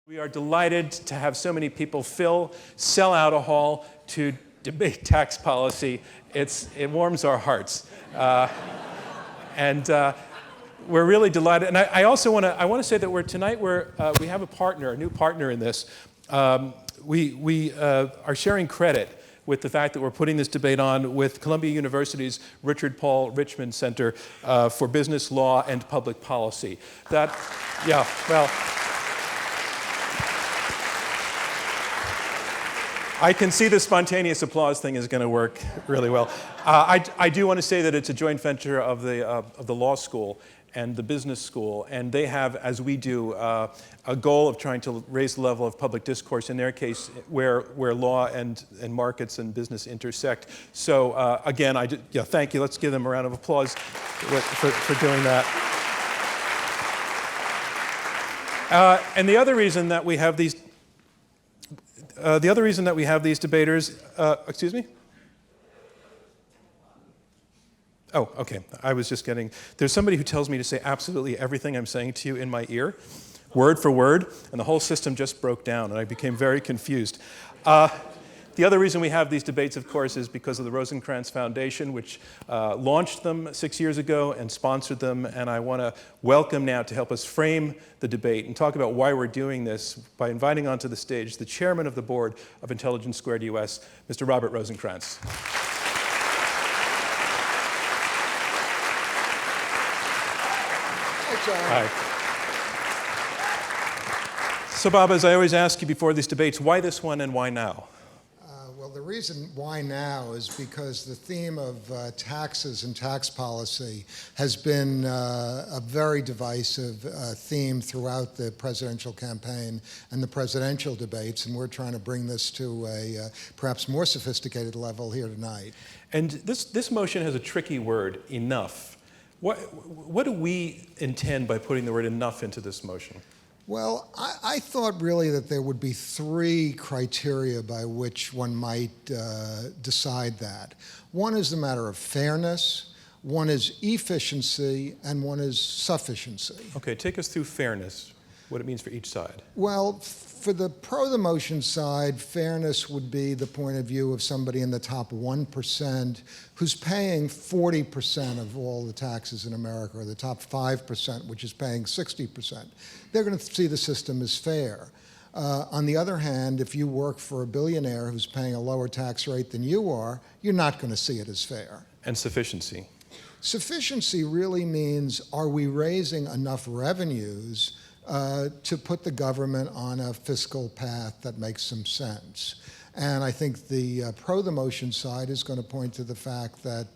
We are delighted to have so many people sell out a hall to debate tax policy. It warms our hearts. And we're really delighted. And I also want to say that we have a new partner in this. We are sharing credit with the fact that we're putting this debate on with Columbia University's Richard Paul Richmond Center for Business Law and Public Policy. I can see the spontaneous applause thing is going to work really well. I do want to say that it's a joint venture of the law school and the business school, and they have, as we do, a goal of trying to raise the level of public discourse, in their case, where law and markets and business intersect. So again, thank you. Let's give them a round of applause for doing that. And the other reason that we have these debaters, excuse me? Oh, okay. There's somebody who tells me to say absolutely everything I'm saying to you in my ear, word for word, and the whole system just broke down, and I became very confused. The other reason we have these debates, of course, is because of the Rosencrantz Foundation, which launched them 6 years ago and sponsored them. And I want to welcome now, to help us frame the debate and talk about why we're doing this, by inviting onto the stage the chairman of the board of Intelligence Squared U.S., Mr. Robert Rosencrantz. Hi. So, Bob, as I always ask you before these debates, why this one and why now? Well, the reason why now is because the theme of taxes and tax policy has been a very divisive theme throughout the presidential campaign and the presidential debates, and we're trying to bring this to a perhaps more sophisticated level here tonight. And this motion has a tricky word, enough. What do we intend by putting the word enough into this motion? Well, I thought really that there would be three criteria by which one might decide that. One is the matter of fairness, one is efficiency, and one is sufficiency. Okay, take us through fairness, what it means for each side. Well, for the the motion side, fairness would be the point of view of somebody in the top 1% who's paying 40% of all the taxes in America, or the top 5%, which is paying 60%. They're going to see the system as fair. On the other hand, if you work for a billionaire who's paying a lower tax rate than you are, you're not going to see it as fair. And sufficiency? Sufficiency really means, are we raising enough revenues to put the government on a fiscal path that makes some sense? And I think the the motion side is going to point to the fact that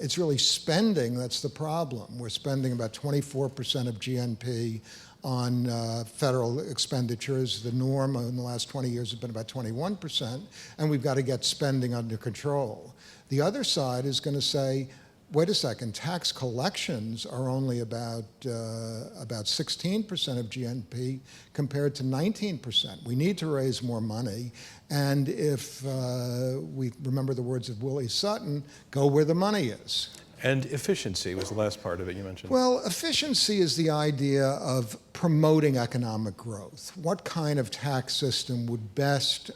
it's really spending that's the problem. We're spending about 24% of GNP on federal expenditures. The norm in the last 20 years has been about 21%, and we've got to get spending under control. The other side is going to say, wait a second, tax collections are only about 16% of GNP compared to 19%. We need to raise more money, and if we remember the words of Willie Sutton, go where the money is. And efficiency was the last part of it you mentioned. Well, efficiency is the idea of promoting economic growth. What kind of tax system would best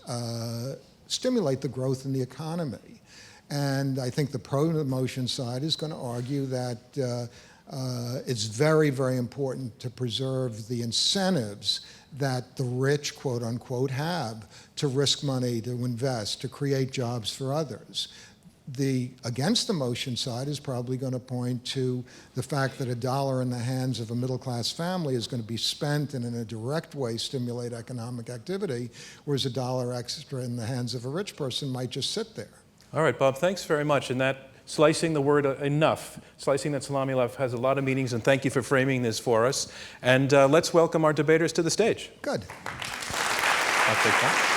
stimulate the growth in the economy? And I think the motion side is going to argue that it's very, very important to preserve the incentives that the rich, quote unquote, have to risk money, to invest, to create jobs for others. The against the motion side is probably going to point to the fact that $1 in the hands of a middle-class family is going to be spent and in a direct way stimulate economic activity, whereas $1 extra in the hands of a rich person might just sit there. All right, Bob, thanks very much. And that slicing the word enough, slicing that salami left, has a lot of meanings, and thank you for framing this for us. And let's welcome our debaters to the stage. Good. I'll take that.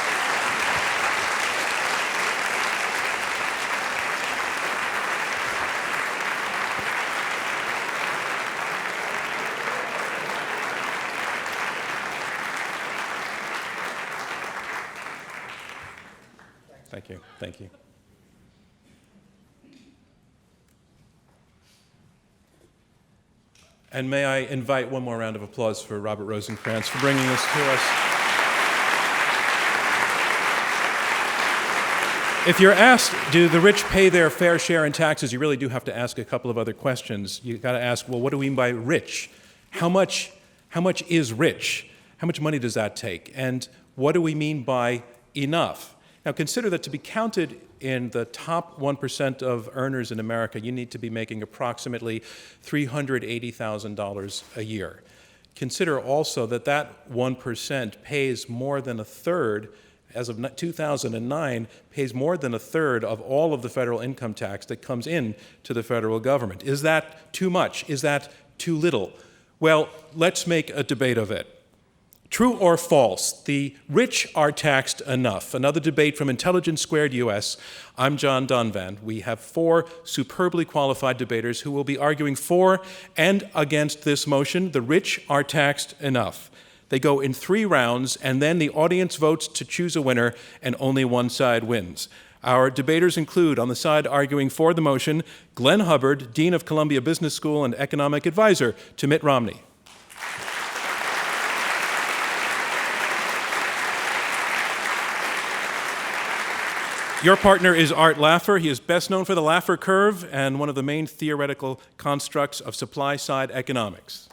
Thank you. Thank you. And may I invite one more round of applause for Robert Rosencrantz for bringing this to us. If you're asked, do the rich pay their fair share in taxes, you really do have to ask a couple of other questions. You've got to ask, well, what do we mean by rich? How much is rich? How much money does that take? And what do we mean by enough? Now consider that to be counted in the top 1% of earners in America, you need to be making approximately $380,000 a year. Consider also that that 1% pays more than a third, as of 2009, pays more than a third of all of the federal income tax that comes in to the federal government. Is that too much? Is that too little? Well, let's make a debate of it. True or false, the rich are taxed enough. Another debate from Intelligence Squared U.S. I'm John Donvan. We have 4 superbly qualified debaters who will be arguing for and against this motion. The rich are taxed enough. They go in 3 rounds, and then the audience votes to choose a winner, and only one side wins. Our debaters include, on the side arguing for the motion, Glenn Hubbard, Dean of Columbia Business School and Economic Advisor to Mitt Romney. Your partner is Art Laffer. He is best known for the Laffer curve and one of the main theoretical constructs of supply-side economics.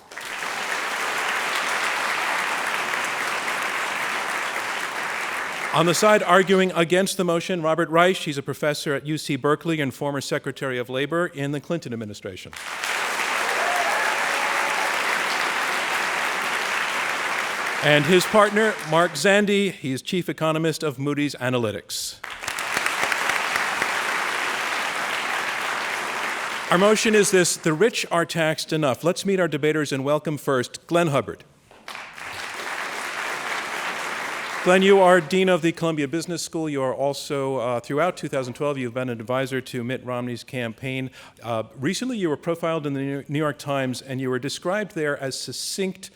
On the side arguing against the motion, Robert Reich. He's a professor at UC Berkeley and former Secretary of Labor in the Clinton administration. And his partner, Mark Zandi. He is chief economist of Moody's Analytics. Our motion is this: the rich are taxed enough. Let's meet our debaters and welcome first Glenn Hubbard. Glenn, you are Dean of the Columbia Business School. You are also, throughout 2012, you've been an advisor to Mitt Romney's campaign. Recently, you were profiled in the New York Times, and you were described there as succinct,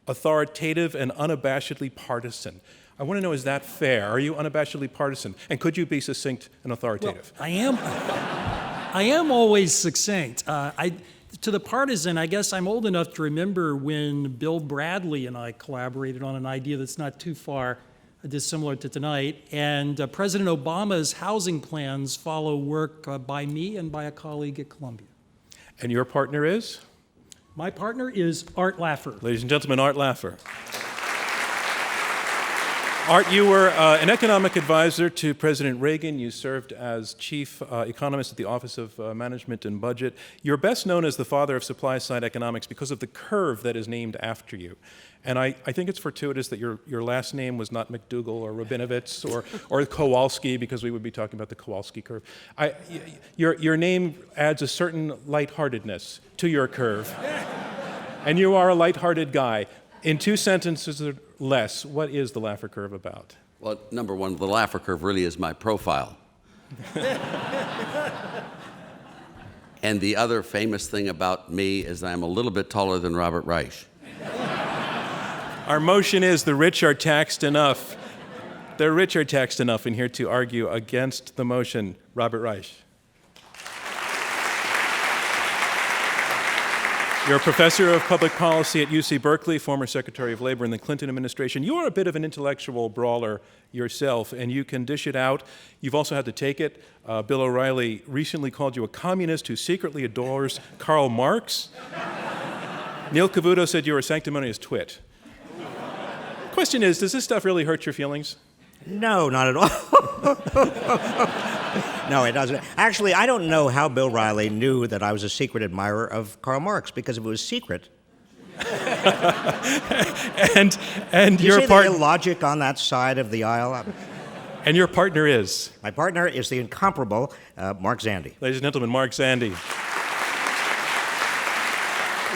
authoritative, and unabashedly partisan. I want to know, is that fair? Are you unabashedly partisan? And could you be succinct and authoritative? Well, I am always succinct. To the partisan, I guess I'm old enough to remember when Bill Bradley and I collaborated on an idea that's not too far dissimilar to tonight, and President Obama's housing plans follow work by me and by a colleague at Columbia. And your partner is? My partner is Art Laffer. Ladies and gentlemen, Art Laffer. Art, you were an economic advisor to President Reagan. You served as chief economist at the Office of Management and Budget. You're best known as the father of supply-side economics because of the curve that is named after you. And I think it's fortuitous that your last name was not McDougall or Rabinovitz or Kowalski, because we would be talking about the Kowalski curve. Your name adds a certain lightheartedness to your curve. And you are a lighthearted guy. In 2 sentences or less, what is the Laffer curve about? Well, number one, the Laffer curve really is my profile. And the other famous thing about me is that I'm a little bit taller than Robert Reich. Our motion is the rich are taxed enough. The rich are taxed enough, and here to argue against the motion, Robert Reich. You're a professor of public policy at UC Berkeley, former Secretary of Labor in the Clinton administration. You are a bit of an intellectual brawler yourself, and you can dish it out. You've also had to take it. Bill O'Reilly recently called you a communist who secretly adores Karl Marx. Neil Cavuto said you were a sanctimonious twit. Question is, does this stuff really hurt your feelings? No, not at all. No, it doesn't. Actually, I don't know how Bill O'Reilly knew that I was a secret admirer of Karl Marx, because if it was secret. and Do you your see the illogic on that side of the aisle? And your partner is? My partner is the incomparable Mark Zandi. Ladies and gentlemen, Mark Zandi.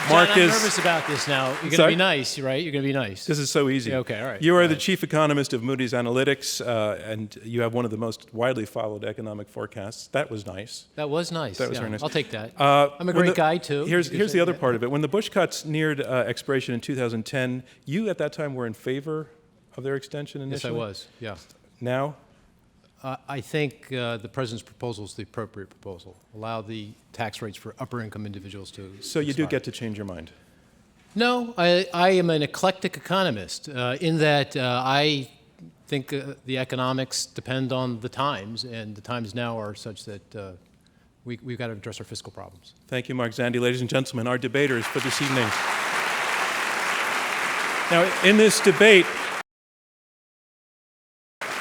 John, I'm nervous about this now. You're going to Sorry? be nice, right? You're going to be nice. This is so easy. Yeah, okay, all right. You are All the right. chief economist of Moody's Analytics, and you have one of the most widely followed economic forecasts. That was nice. That was nice. That was yeah, very nice. I'll take that. I'm I'm a great guy, too. Here's You could the say other that. part of it. When the Bush cuts neared expiration in 2010, you at that time were in favor of their extension initially? Yes, I was, yeah. Now? I think the president's proposal is the appropriate proposal. Allow the tax rates for upper income individuals to So you do expire. get to change your mind. No, I am an eclectic economist in that I think the economics depend on the times, and the times now are such that we've got to address our fiscal problems. Thank you, Mark Zandi. Ladies and gentlemen, our debaters for this evening. Now, in this debate,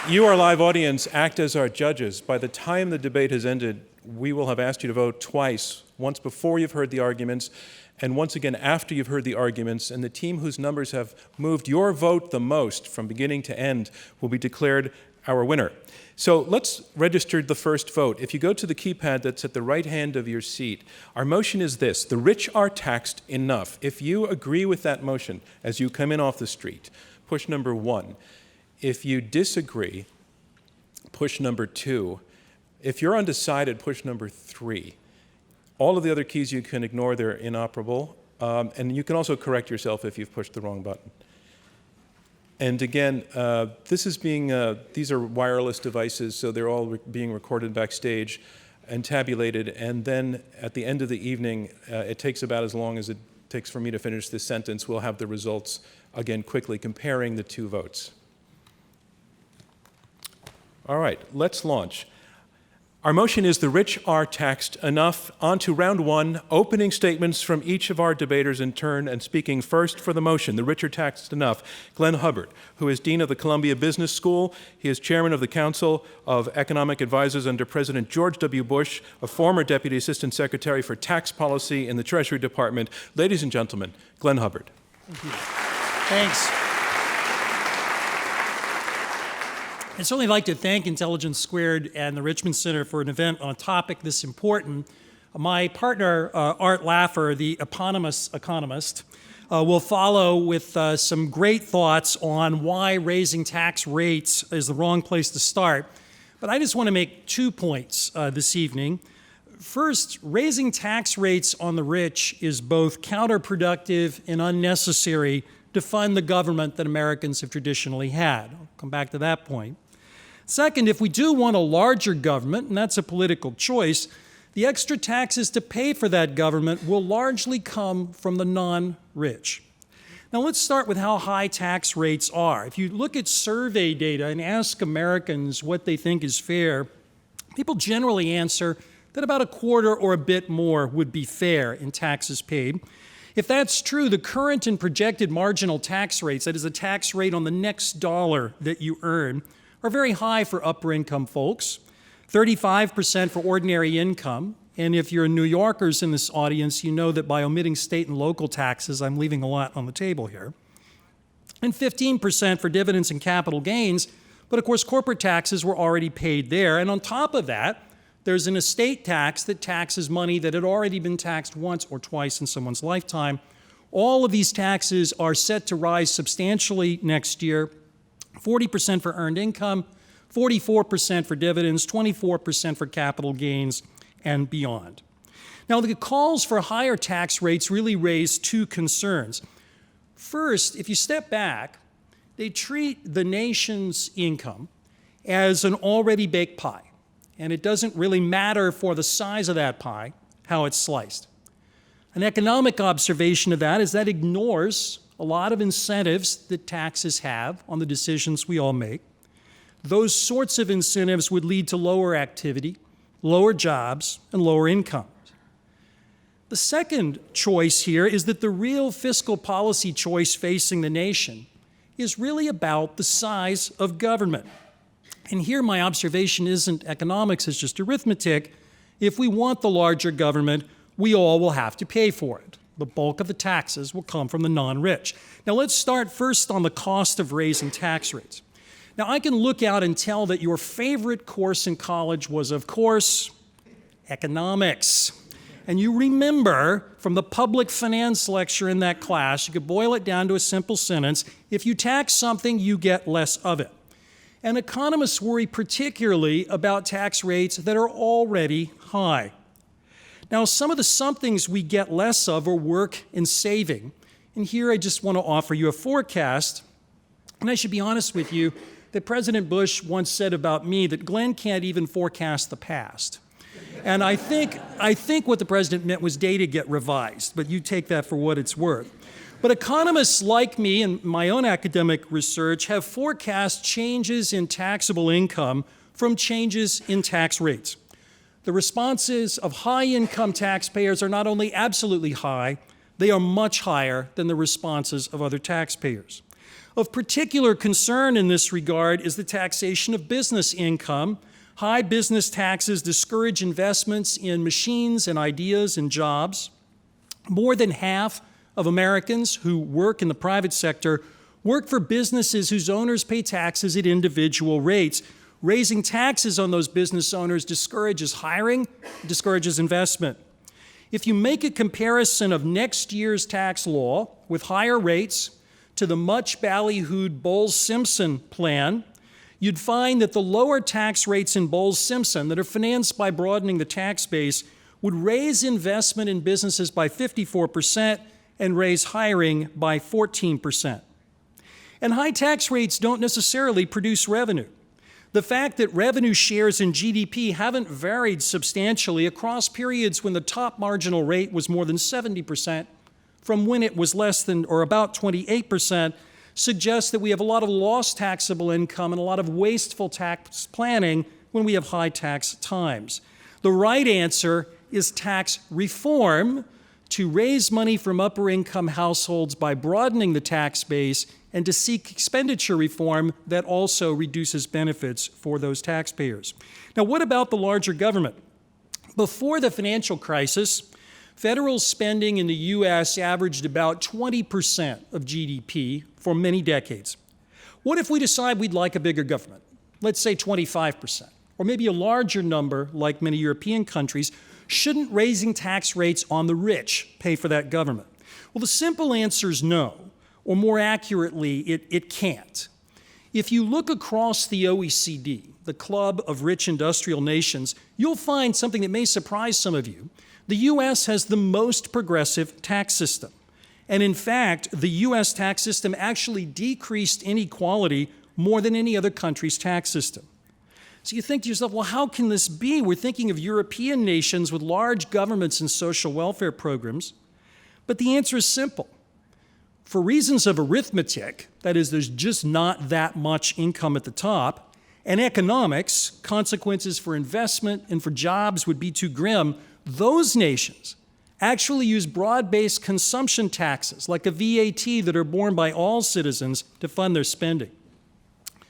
you, our live audience, act as our judges. By the time the debate has ended, we will have asked you to vote twice, once before you've heard the arguments, and once again after you've heard the arguments, and the team whose numbers have moved your vote the most from beginning to end will be declared our winner. So let's register the first vote. If you go to the keypad that's at the right hand of your seat, our motion is this: the rich are taxed enough. If you agree with that motion as you come in off the street, push number 1. If you disagree, push number 2. If you're undecided, push number 3. All of the other keys you can ignore, they're inoperable. And you can also correct yourself if you've pushed the wrong button. And again, these are wireless devices, so they're all being recorded backstage and tabulated. And then at the end of the evening, it takes about as long as it takes for me to finish this sentence. We'll have the results again quickly, comparing the two votes. All right, let's launch. Our motion is the rich are taxed enough. On to round 1, opening statements from each of our debaters in turn, and speaking first for the motion, the rich are taxed enough, Glenn Hubbard, who is Dean of the Columbia Business School. He is Chairman of the Council of Economic Advisors under President George W. Bush, a former Deputy Assistant Secretary for Tax Policy in the Treasury Department. Ladies and gentlemen, Glenn Hubbard. Thank you. Thanks. I'd certainly like to thank Intelligence Squared and the Richmond Center for an event on a topic this important. My partner, Art Laffer, the eponymous economist, will follow with some great thoughts on why raising tax rates is the wrong place to start. But I just want to make 2 points this evening. First, raising tax rates on the rich is both counterproductive and unnecessary to fund the government that Americans have traditionally had. I'll come back to that point. Second, if we do want a larger government, and that's a political choice, the extra taxes to pay for that government will largely come from the non-rich. Now let's start with how high tax rates are. If you look at survey data and ask Americans what they think is fair, people generally answer that about a quarter or a bit more would be fair in taxes paid. If that's true, the current and projected marginal tax rates, that is a tax rate on the next dollar that you earn, are very high for upper income folks, 35% for ordinary income. And if you're New Yorkers in this audience, you know that by omitting state and local taxes, I'm leaving a lot on the table here. And 15% for dividends and capital gains, but of course corporate taxes were already paid there. And on top of that, there's an estate tax that taxes money that had already been taxed once or twice in someone's lifetime. All of these taxes are set to rise substantially next year. 40% for earned income, 44% for dividends, 24% for capital gains, and beyond. Now, the calls for higher tax rates really raise 2 concerns. First, if you step back, they treat the nation's income as an already baked pie, and it doesn't really matter for the size of that pie how it's sliced. An economic observation of that is that ignores a lot of incentives that taxes have on the decisions we all make. Those sorts of incentives would lead to lower activity, lower jobs, and lower incomes. The second choice here is that the real fiscal policy choice facing the nation is really about the size of government. And here my observation isn't economics, it's just arithmetic. If we want the larger government, we all will have to pay for it. The bulk of the taxes will come from the non-rich. Now let's start first on the cost of raising tax rates. Now I can look out and tell that your favorite course in college was, of course, economics. And you remember from the public finance lecture in that class, you could boil it down to a simple sentence: if you tax something, you get less of it. And economists worry particularly about tax rates that are already high. Now, some of the somethings we get less of are work and saving. And here I just want to offer you a forecast. And I should be honest with you that President Bush once said about me that Glenn can't even forecast the past. And I think what the president meant was data get revised, but you take that for what it's worth. But economists like me and my own academic research have forecast changes in taxable income from changes in tax rates. The responses of high-income taxpayers are not only absolutely high, they are much higher than the responses of other taxpayers. Of particular concern in this regard is the taxation of business income. High business taxes discourage investments in machines and ideas and jobs. More than half of Americans who work in the private sector work for businesses whose owners pay taxes at individual rates. Raising taxes on those business owners discourages hiring, discourages investment. If you make a comparison of next year's tax law with higher rates to the much ballyhooed Bowles-Simpson plan, you'd find that the lower tax rates in Bowles-Simpson that are financed by broadening the tax base would raise investment in businesses by 54% and raise hiring by 14%. And high tax rates don't necessarily produce revenue. The fact that revenue shares in GDP haven't varied substantially across periods when the top marginal rate was more than 70% from when it was less than or about 28% suggests that we have a lot of lost taxable income and a lot of wasteful tax planning when we have high tax times. The right answer is tax reform, to raise money from upper income households by broadening the tax base and to seek expenditure reform that also reduces benefits for those taxpayers. Now, what about the larger government? Before the financial crisis, federal spending in the U.S. averaged about 20% of GDP for many decades. What if we decide we'd like a bigger government? Let's say 25%, or maybe a larger number like many European countries. Shouldn't raising tax rates on the rich pay for that government? Well, the simple answer is no, or more accurately, it can't. If you look across the OECD, the club of rich industrial nations, you'll find something that may surprise some of you. The U.S. has the most progressive tax system. And in fact, the U.S. tax system actually decreased inequality more than any other country's tax system. So you think to yourself, well, how can this be? We're thinking of European nations with large governments and social welfare programs. But the answer is simple. For reasons of arithmetic, that is, there's just not that much income at the top, and economics, consequences for investment and for jobs would be too grim, those nations actually use broad-based consumption taxes, like a VAT, that are borne by all citizens to fund their spending.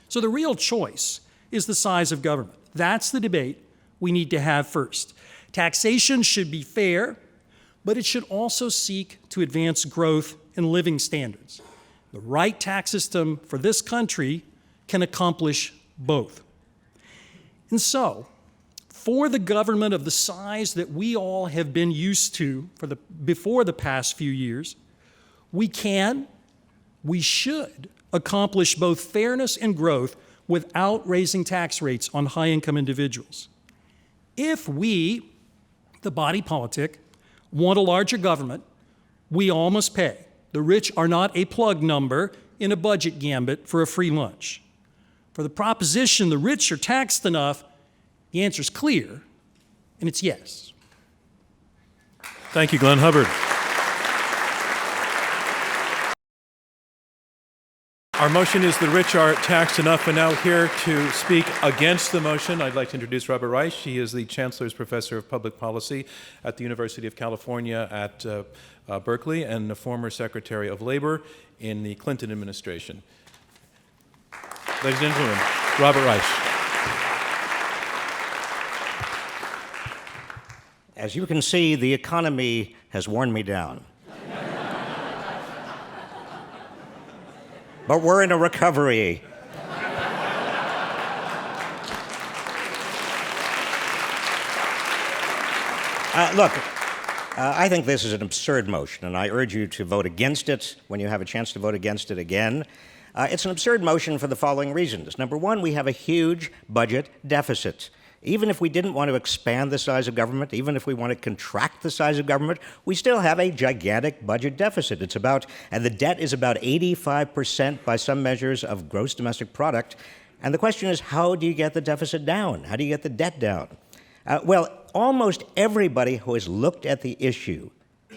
So the real choice is the size of government. That's the debate we need to have first. Taxation should be fair, but it should also seek to advance growth and living standards. The right tax system for this country can accomplish both. And so, for the government of the size that we all have been used to before the past few years, we should accomplish both fairness and growth without raising tax rates on high-income individuals. If we, the body politic, want a larger government, we all must pay. The rich are not a plug number in a budget gambit for a free lunch. For the proposition the rich are taxed enough, the answer is clear, and it's yes. Thank you, Glenn Hubbard. Our motion is the rich are taxed enough, and now here to speak against the motion, I'd like to introduce Robert Reich. He is the Chancellor's Professor of Public Policy at the University of California at Berkeley and the former Secretary of Labor in the Clinton administration. Ladies and gentlemen, Robert Reich. As you can see, the economy has worn me down. But we're in a recovery. I think this is an absurd motion, and I urge you to vote against it when you have a chance to vote against it again. It's an absurd motion for the following reasons. Number one, we have a huge budget deficit. Even if we didn't want to expand the size of government, even if we want to contract the size of government, we still have a gigantic budget deficit. And the debt is about 85% by some measures of gross domestic product. And the question is, how do you get the deficit down? How do you get the debt down? Well, almost everybody who has looked at the issue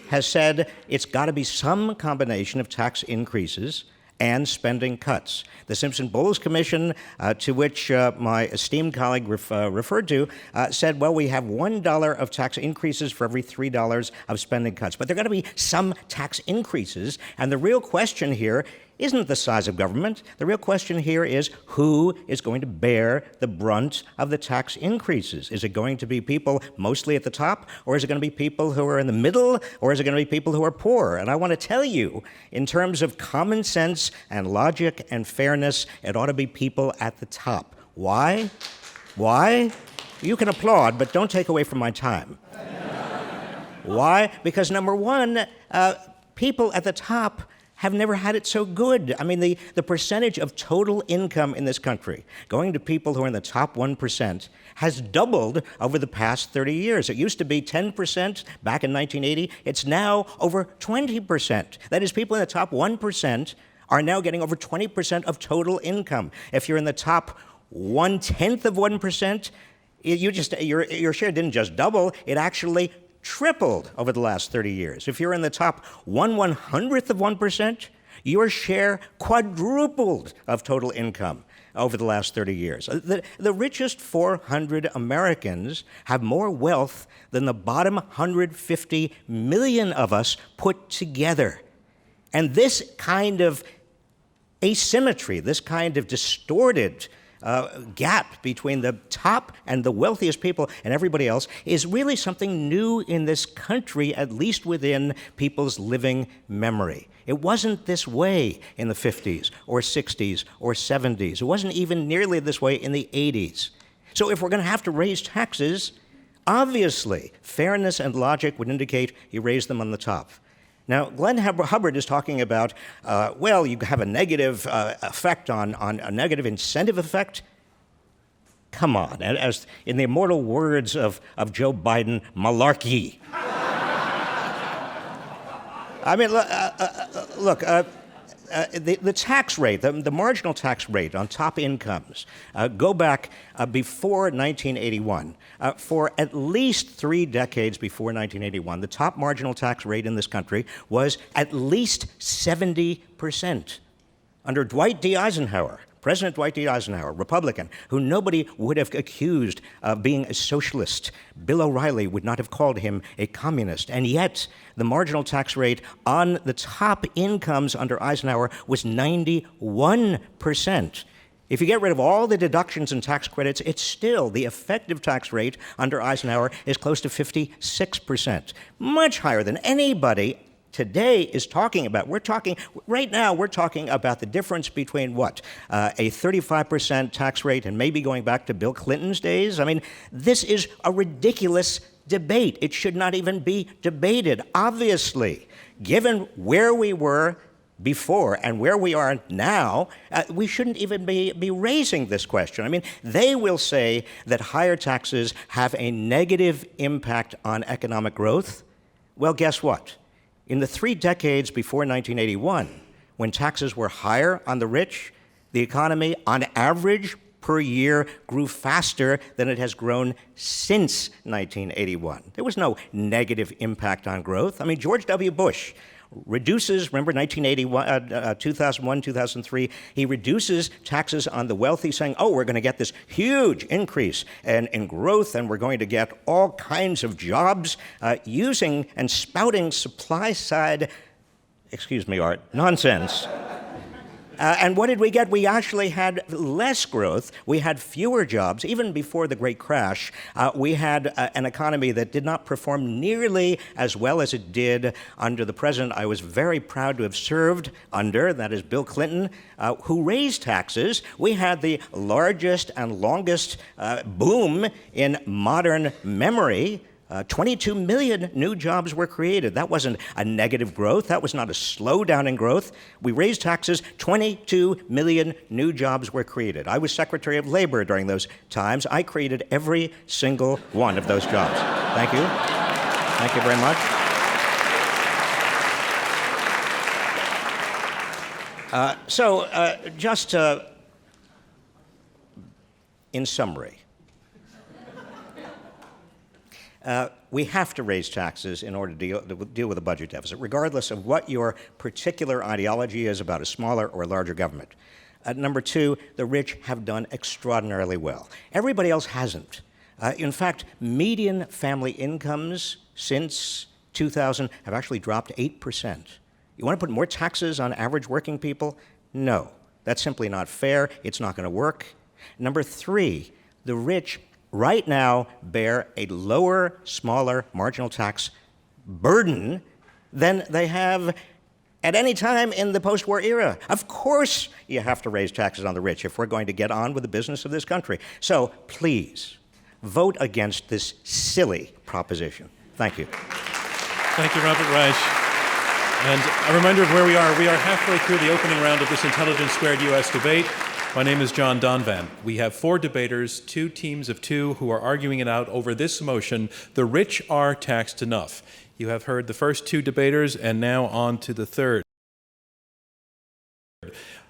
has said it's got to be some combination of tax increases and spending cuts. The Simpson-Bowles Commission, to which my esteemed colleague referred to, said, well, we have $1 of tax increases for every $3 of spending cuts. But there are going to be some tax increases, and the real question here isn't the size of government. The real question here is who is going to bear the brunt of the tax increases? Is it going to be people mostly at the top, or is it going to be people who are in the middle, or is it going to be people who are poor? And I want to tell you, in terms of common sense and logic and fairness, it ought to be people at the top. Why? Why? You can applaud, but don't take away from my time. Why? Because number one, people at the top have never had it so good. I mean, the percentage of total income in this country going to people who are in the top 1% has doubled over the past 30 years. It used to be 10% back in 1980. It's now over 20%. That is, people in the top 1% are now getting over 20% of total income. If you're in the top 1/10 of 1%, your share didn't just double, it actually tripled over the last 30 years. If you're in the top 1/100th of 1%, your share quadrupled of total income over the last 30 years. The richest 400 Americans have more wealth than the bottom 150 million of us put together. And this kind of asymmetry, this kind of distorted gap between the top and the wealthiest people and everybody else is really something new in this country, at least within people's living memory. It wasn't this way in the 50s or 60s or 70s. It wasn't even nearly this way in the 80s. So if we're going to have to raise taxes, obviously fairness and logic would indicate you raise them on the top. Now, Glenn Hubbard is talking about, well, you have a negative effect on a negative incentive effect. Come on, as in the immortal words of Joe Biden, malarkey. I mean, look, the tax rate, the marginal tax rate on top incomes, go back before 1981. For at least 3 decades before 1981, the top marginal tax rate in this country was at least 70%. Under Dwight D. Eisenhower, President Dwight D. Eisenhower, Republican, who nobody would have accused of being a socialist. Bill O'Reilly would not have called him a communist. And yet, the marginal tax rate on the top incomes under Eisenhower was 91%. If you get rid of all the deductions and tax credits, it's still, the effective tax rate under Eisenhower is close to 56%. Much higher than anybody today is talking about. Right now, we're talking about the difference between what? A 35% tax rate and maybe going back to Bill Clinton's days? I mean, this is a ridiculous debate. It should not even be debated. Obviously, given where we were before and where we are now, we shouldn't even be raising this question. I mean, they will say that higher taxes have a negative impact on economic growth. Well, guess what? In the 3 decades before 1981, when taxes were higher on the rich, the economy, on average, per year, grew faster than it has grown since 1981. There was no negative impact on growth. I mean, George W. Bush reduces, remember 1981, 2001, 2003, he reduces taxes on the wealthy, saying, oh, we're going to get this huge increase in growth, and we're going to get all kinds of jobs, using and spouting supply-side, excuse me, Art, nonsense. And what did we get? We actually had less growth. We had fewer jobs. Even before the Great Crash, we had an economy that did not perform nearly as well as it did under the president I was very proud to have served under, that is Bill Clinton, who raised taxes. We had the largest and longest boom in modern memory. 22 million new jobs were created. That wasn't a negative growth. That was not a slowdown in growth. We raised taxes, 22 million new jobs were created. I was Secretary of Labor during those times. I created every single one of those jobs. Thank you. Thank you very much. Just in summary, We have to raise taxes in order to deal with the budget deficit, regardless of what your particular ideology is about a smaller or larger government. Number two, the rich have done extraordinarily well. Everybody else hasn't. In fact, median family incomes since 2000 have actually dropped 8%. You want to put more taxes on average working people? No. That's simply not fair. It's not going to work. Number three, the rich right now bear a lower, smaller marginal tax burden than they have at any time in the post-war era. Of course you have to raise taxes on the rich if we're going to get on with the business of this country. So please, vote against this silly proposition. Thank you. Thank you, Robert Reich. And a reminder of where we are. We are halfway through the opening round of this Intelligence Squared U.S. debate. My name is John Donvan. We have 4 debaters, 2 teams of 2, who are arguing it out over this motion: the rich are taxed enough. You have heard the first 2 debaters, and now on to the third.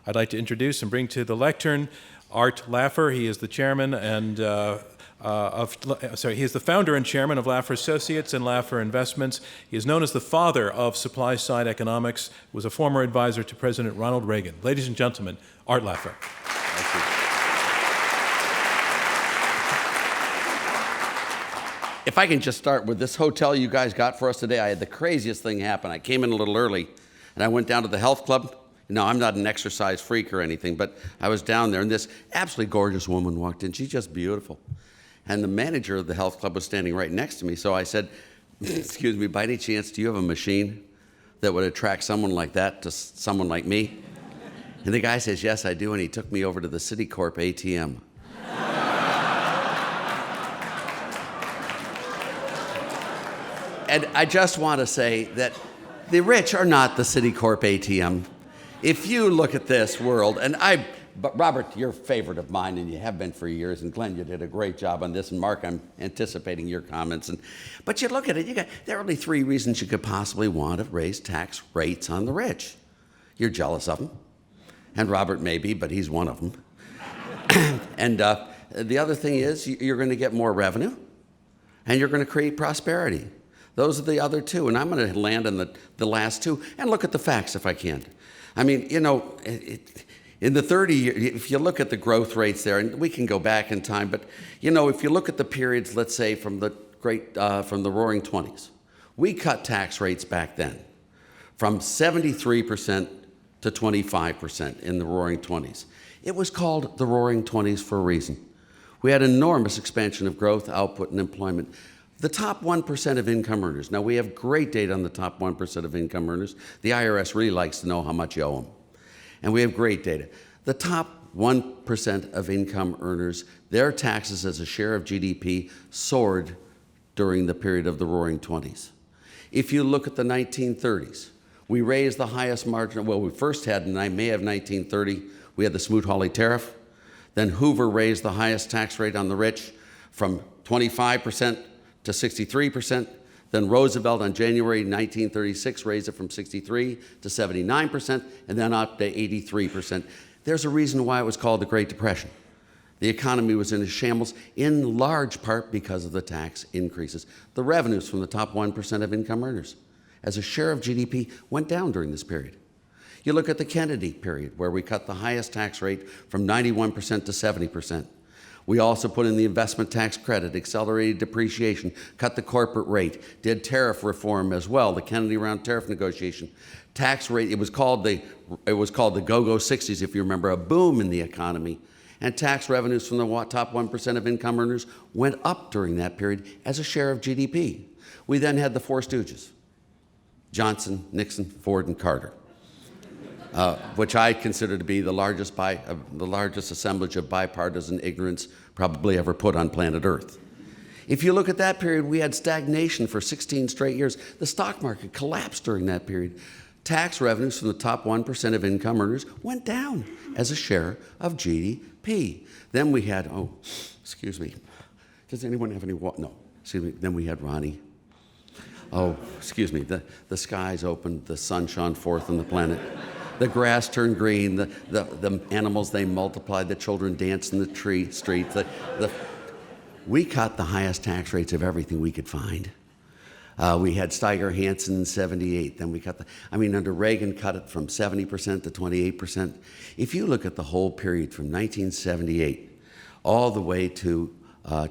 I'd like to introduce and bring to the lectern Art Laffer. He is the chairman and he is the founder and chairman of Laffer Associates and Laffer Investments. He is known as the father of supply-side economics, was a former advisor to President Ronald Reagan. Ladies and gentlemen, Art Laffer. Thank you. If I can just start with this hotel you guys got for us today, I had the craziest thing happen. I came in a little early, and I went down to the health club. No, I'm not an exercise freak or anything, but I was down there, and this absolutely gorgeous woman walked in. She's just beautiful. And the manager of the health club was standing right next to me, so I said, excuse me, by any chance, do you have a machine that would attract someone like that to someone like me? And the guy says, yes, I do, and he took me over to the Citicorp ATM. And I just want to say that the rich are not the Citicorp ATM. If you look at this world, but Robert, you're a favorite of mine, and you have been for years, and Glenn, you did a great job on this, and Mark, I'm anticipating your comments. But you look at it, there are only 3 reasons you could possibly want to raise tax rates on the rich. You're jealous of them, and Robert may be, but he's one of them. And the other thing is you're going to get more revenue, and you're going to create prosperity. Those are the other 2, and I'm going to land on the last 2, and look at the facts if I can. I mean, in the 30 years, if you look at the growth rates there, and we can go back in time, but, if you look at the periods, let's say, from the Roaring '20s, we cut tax rates back then from 73% to 25% in the Roaring '20s. It was called the Roaring '20s for a reason. We had enormous expansion of growth, output, and employment. The top 1% of income earners. Now, we have great data on the top 1% of income earners. The IRS really likes to know how much you owe them. And we have great data. The top 1% of income earners, their taxes as a share of GDP soared during the period of the Roaring '20s. If you look at the 1930s, we raised the highest margin. Well, we first had in May of 1930, we had the Smoot-Hawley tariff. Then Hoover raised the highest tax rate on the rich from 25% to 63%. Then Roosevelt on January 1936 raised it from 63 to 79%, and then up to 83%. There's a reason why it was called the Great Depression. The economy was in a shambles, in large part because of the tax increases. The revenues from the top 1% of income earners as a share of GDP went down during this period. You look at the Kennedy period, where we cut the highest tax rate from 91% to 70%. We also put in the investment tax credit, accelerated depreciation, cut the corporate rate, did tariff reform as well, the Kennedy round tariff negotiation. Tax rate, it was called the go-go 60s, if you remember, a boom in the economy. And tax revenues from the top 1% of income earners went up during that period as a share of GDP. We then had the 4 stooges: Johnson, Nixon, Ford, and Carter. Which I consider to be the largest assemblage of bipartisan ignorance probably ever put on planet Earth. If you look at that period, we had stagnation for 16 straight years. The stock market collapsed during that period. Tax revenues from the top 1% of income earners went down as a share of GDP. Then we had, excuse me, does anyone have any water? No, excuse me, then we had Ronnie. Oh, excuse me, the skies opened, the sun shone forth on the planet. The grass turned green, the animals, they multiplied, the children danced in the streets. We cut the highest tax rates of everything we could find. We had Steiger-Hansen in 78. Then we cut under Reagan, cut it from 70% to 28%. If you look at the whole period from 1978 all the way to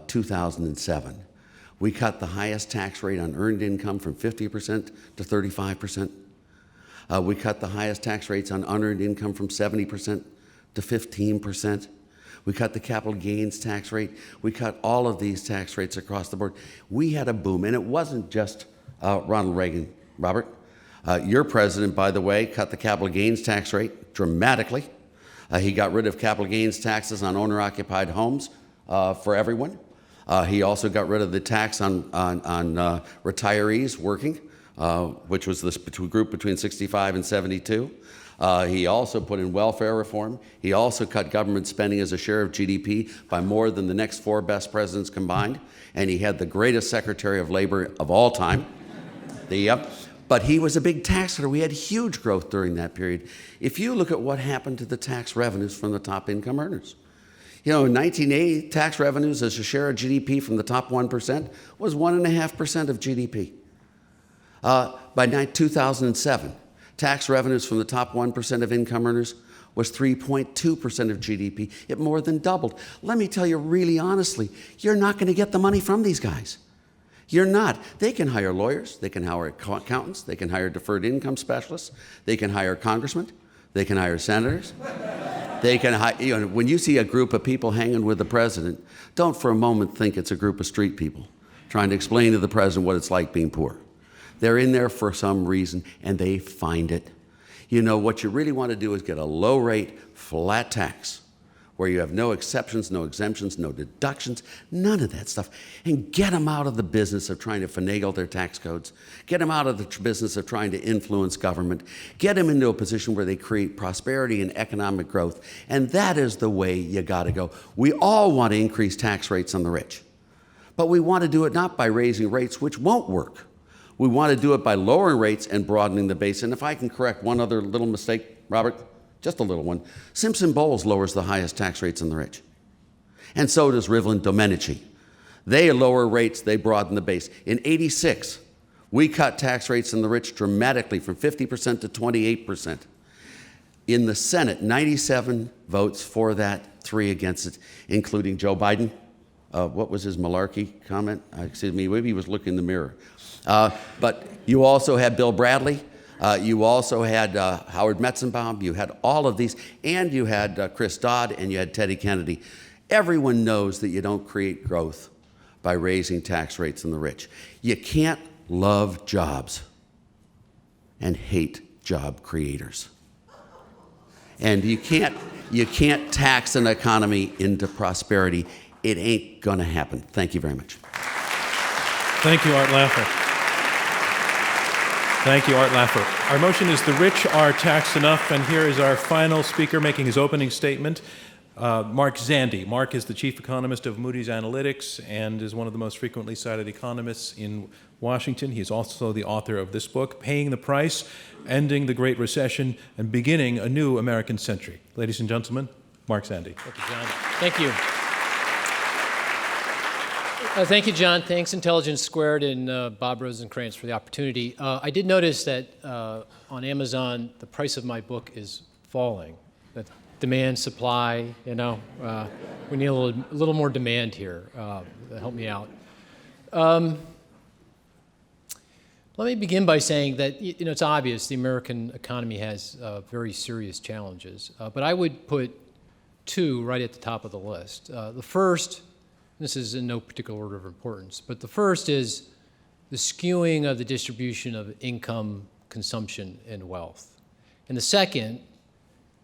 2007, we cut the highest tax rate on earned income from 50% to 35%. We cut the highest tax rates on unearned income from 70% to 15%. We cut the capital gains tax rate. We cut all of these tax rates across the board. We had a boom, and it wasn't just Ronald Reagan, Robert. Your president, by the way, cut the capital gains tax rate dramatically. He got rid of capital gains taxes on owner-occupied homes for everyone. He also got rid of the tax on retirees working, which was this group between 65 and 72. He also put in welfare reform. He also cut government spending as a share of GDP by more than the next 4 best presidents combined. And he had the greatest Secretary of Labor of all time. But he was a big tax cutter. We had huge growth during that period. If you look at what happened to the tax revenues from the top income earners, in 1980, tax revenues as a share of GDP from the top 1% was 1.5% of GDP. By 2007, tax revenues from the top 1% of income earners was 3.2% of GDP. It more than doubled. Let me tell you really honestly, you're not going to get the money from these guys. You're not. They can hire lawyers. They can hire accountants. They can hire deferred income specialists. They can hire congressmen. They can hire senators. They can hire, when you see a group of people hanging with the president, don't for a moment think it's a group of street people trying to explain to the president what it's like being poor. They're in there for some reason, and they find it. What you really want to do is get a low-rate, flat tax where you have no exceptions, no exemptions, no deductions, none of that stuff, and get them out of the business of trying to finagle their tax codes, get them out of the business of trying to influence government, get them into a position where they create prosperity and economic growth, and that is the way you got to go. We all want to increase tax rates on the rich, but we want to do it not by raising rates, which won't work. We want to do it by lowering rates and broadening the base. And if I can correct one other little mistake, Robert, just a little one, Simpson-Bowles lowers the highest tax rates on the rich. And so does Rivlin Domenici. They lower rates, they broaden the base. In '86, we cut tax rates on the rich dramatically from 50% to 28%. In the Senate, 97 votes for that, 3 against it, including Joe Biden. What was his malarkey comment? Excuse me, maybe he was looking in the mirror. But you also had Bill Bradley. You also had Howard Metzenbaum. You had all of these. And you had Chris Dodd, and you had Teddy Kennedy. Everyone knows that you don't create growth by raising tax rates on the rich. You can't love jobs and hate job creators. And you can't tax an economy into prosperity. It ain't going to happen. Thank you very much. Thank you, Art Laffer. Thank you, Art Laffer. Our motion is the rich are taxed enough, and here is our final speaker making his opening statement, Mark Zandi. Mark is the chief economist of Moody's Analytics and is one of the most frequently cited economists in Washington. He's also the author of this book, Paying the Price, Ending the Great Recession, and Beginning a New American Century. Ladies and gentlemen, Mark Zandi. Thank you, John. Thank you. Thank you, John. Thanks, Intelligence Squared and Bob Rosencrantz for the opportunity. I did notice that on Amazon, the price of my book is falling. The demand, supply, we need a little more demand here. Help me out. Let me begin by saying that it's obvious the American economy has very serious challenges, but I would put 2 right at the top of the list. The first, this is in no particular order of importance, but the first is the skewing of the distribution of income, consumption, and wealth. And the second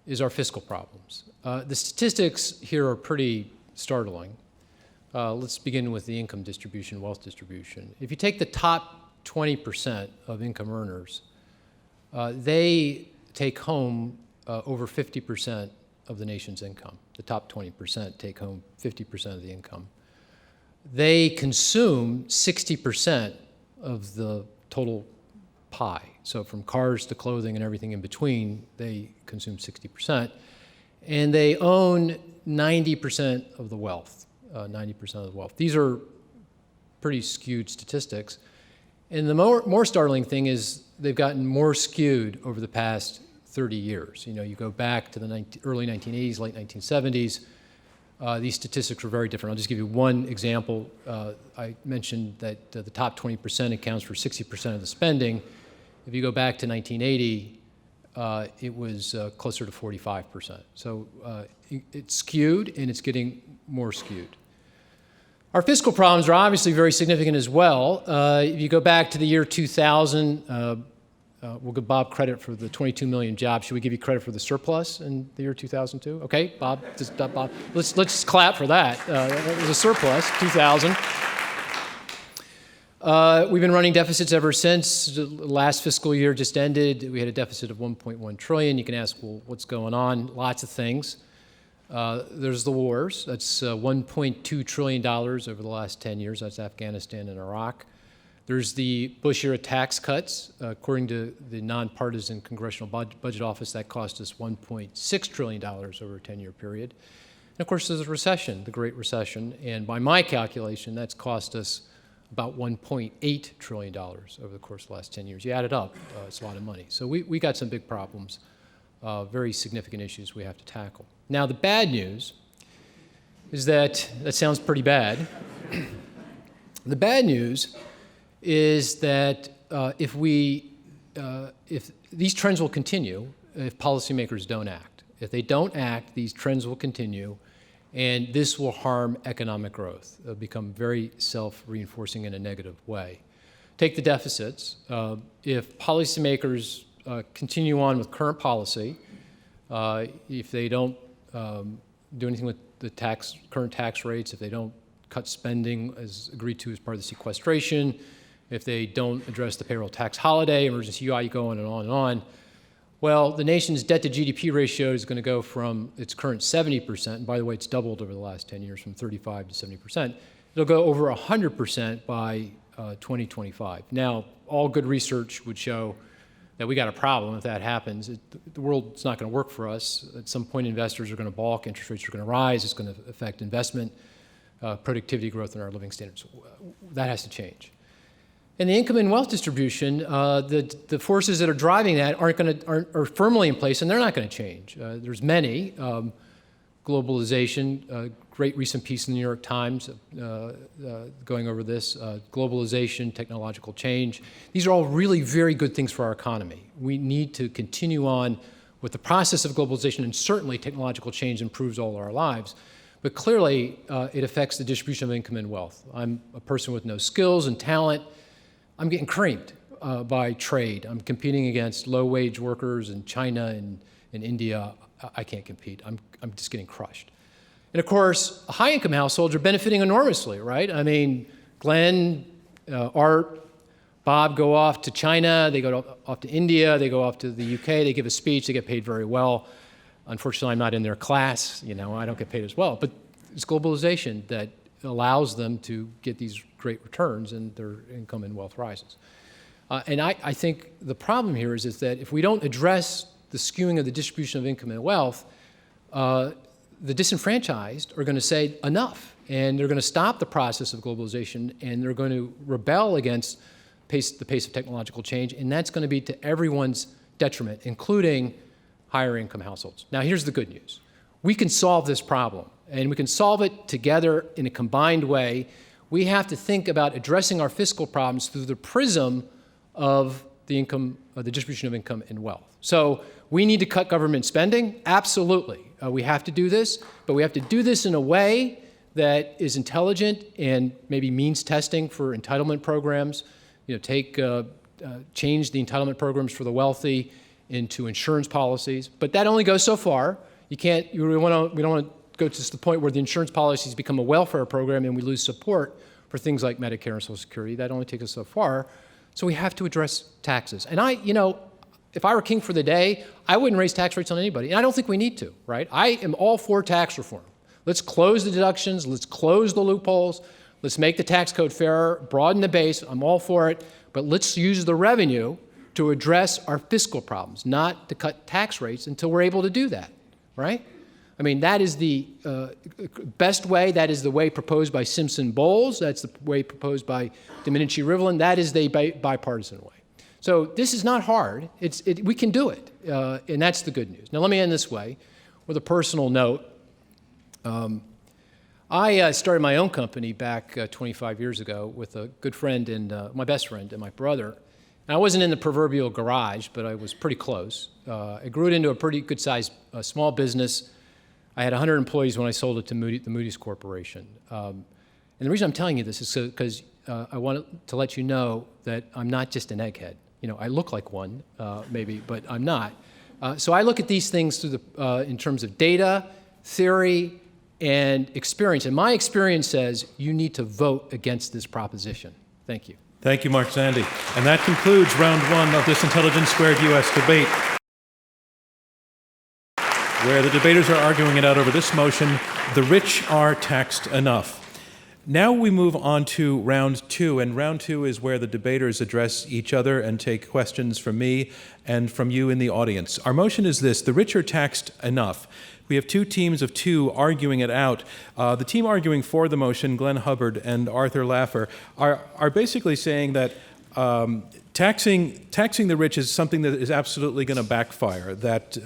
is our fiscal problems. The statistics here are pretty startling. Let's begin with the income distribution, wealth distribution. If you take the top 20% of income earners, they take home over 50% of the nation's income. The top 20% take home 50% of the income. They consume 60% of the total pie. So from cars to clothing and everything in between, they consume 60%. And they own 90% of the wealth. 90% of the wealth. These are pretty skewed statistics. And the more startling thing is they've gotten more skewed over the past 30 years. You go back to the early 1980s, late 1970s, these statistics were very different. I'll just give you one example. I mentioned that the top 20% accounts for 60% of the spending. If you go back to 1980, it was closer to 45%. So it's skewed, and it's getting more skewed. Our fiscal problems are obviously very significant as well. If you go back to the year 2000, we'll give Bob credit for the 22 million jobs. Should we give you credit for the surplus in the year 2002? Okay, Bob. Let's clap for that. It was a surplus, 2000. We've been running deficits ever since. The last fiscal year just ended. We had a deficit of 1.1 trillion. You can ask, well, what's going on? Lots of things. There's the wars. That's $1.2 trillion over the last 10 years. That's Afghanistan and Iraq. There's the Bush-era tax cuts. According to the nonpartisan Congressional Budget Office, that cost us $1.6 trillion over a 10-year period. And of course, there's a recession, the Great Recession. And by my calculation, that's cost us about $1.8 trillion over the course of the last 10 years. You add it up, it's a lot of money. So we got some big problems, very significant issues we have to tackle. Now, the bad news is that sounds pretty bad. The bad news is that if these trends will continue, if policymakers don't act. If they don't act, these trends will continue, and this will harm economic growth. It'll become very self-reinforcing in a negative way. Take the deficits. If policymakers continue on with current policy, if they don't do anything with the current tax rates, if they don't cut spending as agreed to as part of the sequestration, if they don't address the payroll tax holiday, emergency UI, going and on and on, well, the nation's debt to GDP ratio is going to go from its current 70%, and by the way, it's doubled over the last 10 years from 35 to 70%. It'll go over 100% by 2025. Now, all good research would show that we got a problem if that happens. The world's not going to work for us. At some point, investors are going to balk, interest rates are going to rise, it's going to affect investment, productivity growth, and our living standards. That has to change. And the income and wealth distribution, the forces that are driving that are firmly in place, and they're not going to change. There's many. Globalization, great recent piece in the New York Times going over this. Globalization, technological change. These are all really very good things for our economy. We need to continue on with the process of globalization, and certainly technological change improves all our lives. But clearly, it affects the distribution of income and wealth. I'm a person with no skills and talent. I'm getting creamed by trade. I'm competing against low-wage workers in China and in India. I can't compete. I'm just getting crushed. And of course, high-income households are benefiting enormously, right? I mean, Glenn, Art, Bob go off to China. They go off to India. They go off to the UK. They give a speech. They get paid very well. Unfortunately, I'm not in their class. I don't get paid as well. But it's globalization that allows them to get these great returns, and their income and wealth rises. And I think the problem here is that if we don't address the skewing of the distribution of income and wealth, the disenfranchised are going to say enough, and they're going to stop the process of globalization, and they're going to rebel against the pace of technological change, and that's going to be to everyone's detriment, including higher income households. Now, here's the good news. We can solve this problem, and we can solve it together in a combined way. We have to think about addressing our fiscal problems through the prism of the distribution of income and wealth. So we need to cut government spending, absolutely. We have to do this, but we have to do this in a way that is intelligent and maybe means testing for entitlement programs. Change the entitlement programs for the wealthy into insurance policies, but that only goes so far. We don't want to go to the point where the insurance policies become a welfare program and we lose support for things like Medicare and Social Security. That only takes us so far. So we have to address taxes. And if I were king for the day, I wouldn't raise tax rates on anybody. And I don't think we need to, right? I am all for tax reform. Let's close the deductions. Let's close the loopholes. Let's make the tax code fairer, broaden the base. I'm all for it. But let's use the revenue to address our fiscal problems, not to cut tax rates until we're able to do that, right? I mean, that is the best way. That is the way proposed by Simpson-Bowles. That's the way proposed by Domenici-Rivlin. That is the bipartisan way. So this is not hard. We can do it, and that's the good news. Now, let me end this way with a personal note. I started my own company back 25 years ago with a good friend and my best friend and my brother. And I wasn't in the proverbial garage, but I was pretty close. I grew it into a pretty good-sized small business. I had 100 employees when I sold it to the Moody's Corporation. And the reason I'm telling you this is because I want to let you know that I'm not just an egghead. You know, I look like one, maybe, but I'm not. So I look at these things through in terms of data, theory, and experience. And my experience says you need to vote against this proposition. Thank you. Thank you, Mark Zandi. And that concludes round one of this Intelligence Squared U.S. debate, where the debaters are arguing it out over this motion: the rich are taxed enough. Now we move on to round two, and round two is where the debaters address each other and take questions from me and from you in the audience. Our motion is this: the rich are taxed enough. We have two teams of two arguing it out. The team arguing for the motion, Glenn Hubbard and Arthur Laffer, are basically saying that taxing the rich is something that is absolutely going to backfire, that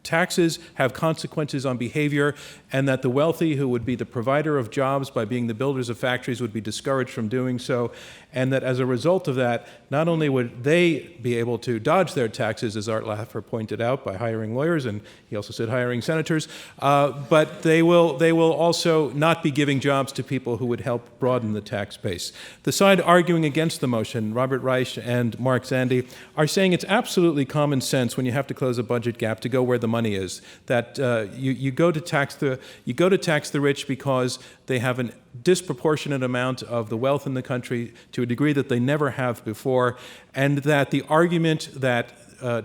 taxes have consequences on behavior, and that the wealthy, who would be the provider of jobs by being the builders of factories, would be discouraged from doing so, and that as a result of that, not only would they be able to dodge their taxes, as Art Laffer pointed out, by hiring lawyers, and he also said hiring senators, but they will also not be giving jobs to people who would help broaden the tax base. The side arguing against the motion, Robert Reich and Mark Zandi, are saying it's absolutely common sense when you have to close a budget gap to go where the money is. That you go to tax the rich because they have a disproportionate amount of the wealth in the country to a degree that they never have before, and that the argument that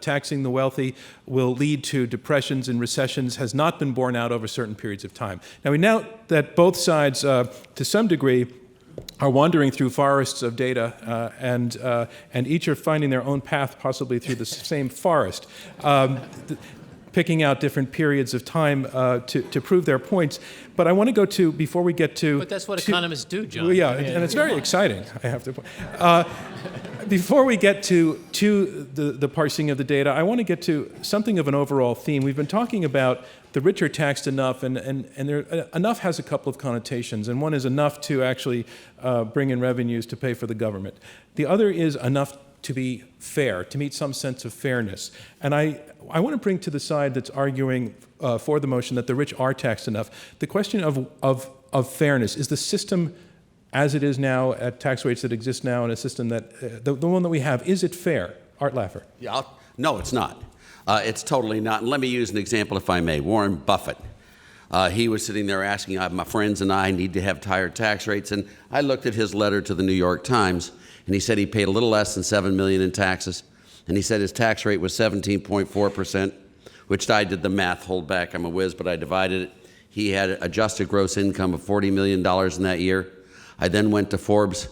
taxing the wealthy will lead to depressions and recessions has not been borne out over certain periods of time. Now, we know that both sides, to some degree, are wandering through forests of data, and each are finding their own path, possibly through the same forest, picking out different periods of time to prove their points. But I want to go to, before we get to... But that's what economists do, John. Well, yeah, and it's very exciting, I have to point. Before we get to the parsing of the data, I want to get to something of an overall theme. We've been talking about the rich are taxed enough, and enough has a couple of connotations, and one is enough to actually bring in revenues to pay for the government. The other is enough to be fair, to meet some sense of fairness. And I want to bring to the side that's arguing for the motion that the rich are taxed enough the question of fairness. Is the system as it is now, at tax rates that exist now, in a system that, the one that we have, is it fair? Art Laffer. Yeah, no, it's not. It's totally not. And let me use an example, if I may. Warren Buffett. He was sitting there asking, my friends and I need to have higher tax rates. And I looked at his letter to the New York Times, and he said he paid a little less than $7 million in taxes. And he said his tax rate was 17.4%, which I did the math, hold back, I'm a whiz, but I divided it. He had adjusted gross income of $40 million in that year. I then went to Forbes.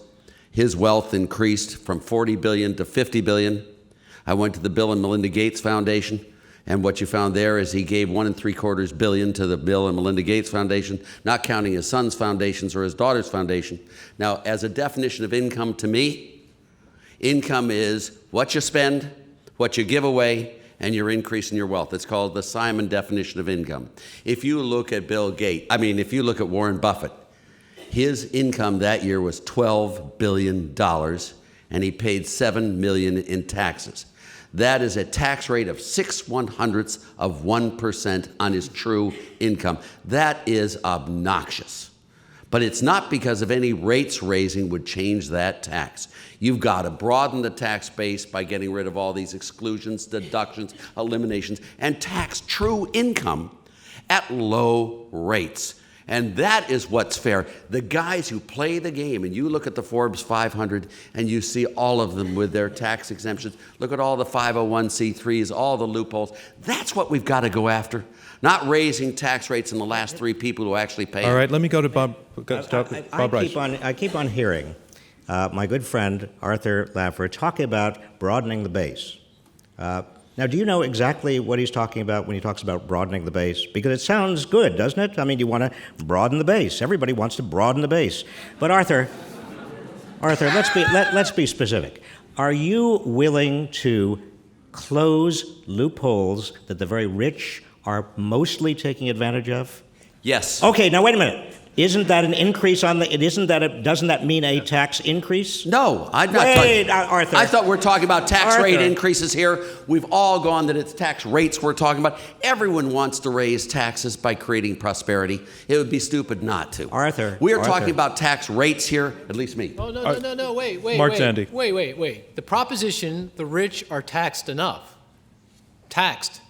His wealth increased from $40 billion to $50 billion. I went to the Bill and Melinda Gates Foundation, and what you found there is he gave $1.75 billion to the Bill and Melinda Gates Foundation, not counting his son's foundations or his daughter's foundation. Now, as a definition of income to me, income is what you spend, what you give away, and your increase in your wealth. It's called the Simon definition of income. If you look at if you look at Warren Buffett, his income that year was $12 billion, and he paid $7 million in taxes. That is a tax rate of 0.06% on his true income. That is obnoxious. But it's not because of any rates raising would change that tax. You've got to broaden the tax base by getting rid of all these exclusions, deductions, eliminations, and tax true income at low rates. And that is what's fair. The guys who play the game, and you look at the Forbes 500 and you see all of them with their tax exemptions. Look at all the 501c3s, all the loopholes. That's what we've got to go after. Not raising tax rates in the last three people who actually pay. All right, let me go to Bob. I keep on hearing my good friend Arthur Laffer talking about broadening the base. Now, do you know exactly what he's talking about when he talks about broadening the base? Because it sounds good, doesn't it? I mean, you want to broaden the base. Everybody wants to broaden the base. But Arthur, let's be specific. Are you willing to close loopholes that the very rich are mostly taking advantage of? Yes. Okay, now wait a minute. Isn't that an increase on the? Doesn't that mean a tax increase? No, I'm not Wait, talking. Arthur. I thought we're talking about tax Arthur. rate increases here. We've all gone that it's tax rates we're talking about. Everyone wants to raise taxes by creating prosperity. It would be stupid not to. Arthur. We are Arthur. talking about tax rates here, at least me. Oh, no, wait. Mark Zandi. Wait. The proposition, the rich are taxed enough. Taxed.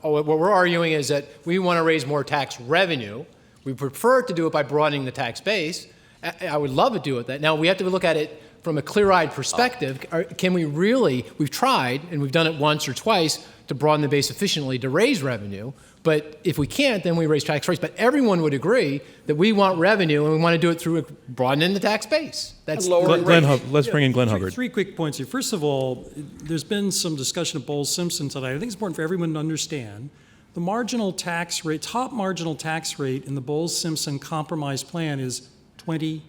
What we're arguing is that we want to raise more tax revenue. We prefer to do it by broadening the tax base. I would love to do it that. Now, we have to look at it from a clear-eyed perspective. Can we really, we've tried, and we've done it once or twice, to broaden the base efficiently to raise revenue. But if we can't, then we raise tax rates. But everyone would agree that we want revenue, and we want to do it through broadening the tax base. That's lowering Let's bring in Glenn Hubbard. Three quick points here. First of all, there's been some discussion of Bowles-Simpson tonight. I think it's important for everyone to understand the marginal tax rate, top marginal tax rate in the Bowles-Simpson compromise plan is 28%.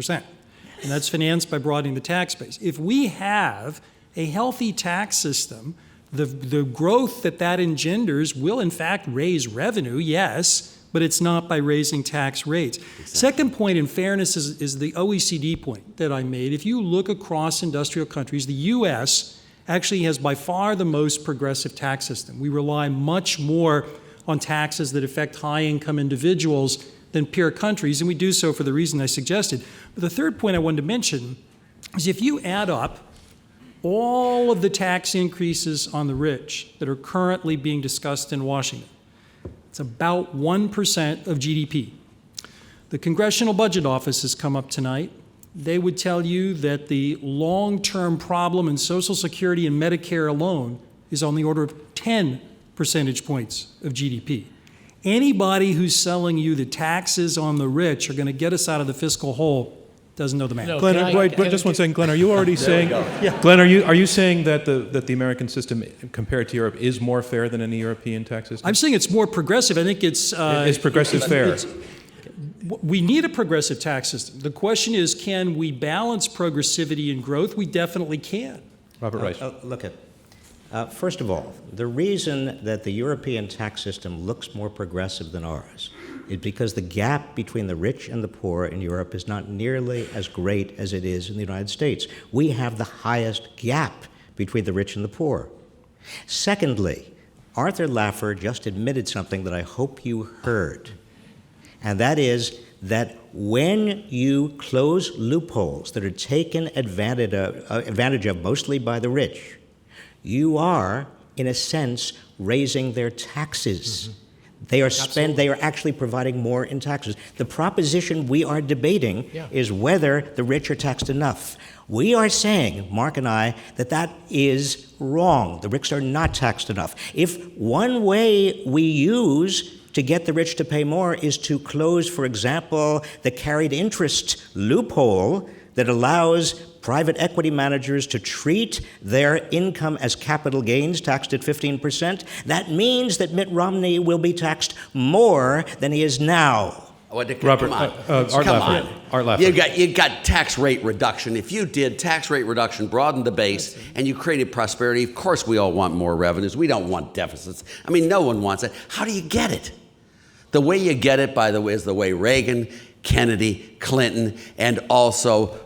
And that's financed by broadening the tax base. If we have a healthy tax system, the growth that engenders will in fact raise revenue, yes, but it's not by raising tax rates. Exactly. Second point in fairness is the OECD point that I made. If you look across industrial countries, the U.S. actually has by far the most progressive tax system. We rely much more on taxes that affect high-income individuals than peer countries, and we do so for the reason I suggested. But the third point I wanted to mention is if you add up all of the tax increases on the rich that are currently being discussed in Washington, it's about 1% of GDP. The Congressional Budget Office has come up tonight. They would tell you that the long-term problem in Social Security and Medicare alone is on the order of 10 percentage points of GDP. Anybody who's selling you the taxes on the rich are going to get us out of the fiscal hole doesn't know the math. No, Glenn, wait, just one second. Glenn, are you already saying? Yeah. Glenn, are you saying that the American system compared to Europe is more fair than any European tax system? I'm saying it's more progressive. I think it's... Is progressive fair? We need a progressive tax system. The question is, can we balance progressivity and growth? We definitely can. Robert Reich. First of all, the reason that the European tax system looks more progressive than ours is because the gap between the rich and the poor in Europe is not nearly as great as it is in the United States. We have the highest gap between the rich and the poor. Secondly, Arthur Laffer just admitted something that I hope you heard, and that is that when you close loopholes that are taken advantage of mostly by the rich, you are, in a sense, raising their taxes. Mm-hmm. They are actually providing more in taxes. The proposition we are debating is whether the rich are taxed enough. We are saying, Mark and I, that is wrong. The rich are not taxed enough. If one way we use to get the rich to pay more is to close, for example, the carried interest loophole that allows private equity managers to treat their income as capital gains, taxed at 15%, that means that Mitt Romney will be taxed more than he is now. Robert, come on. Art Laffer. You got tax rate reduction. If you did tax rate reduction, broadened the base, and you created prosperity, of course we all want more revenues. We don't want deficits. I mean, no one wants it. How do you get it? The way you get it, by the way, is the way Reagan, Kennedy, Clinton, and also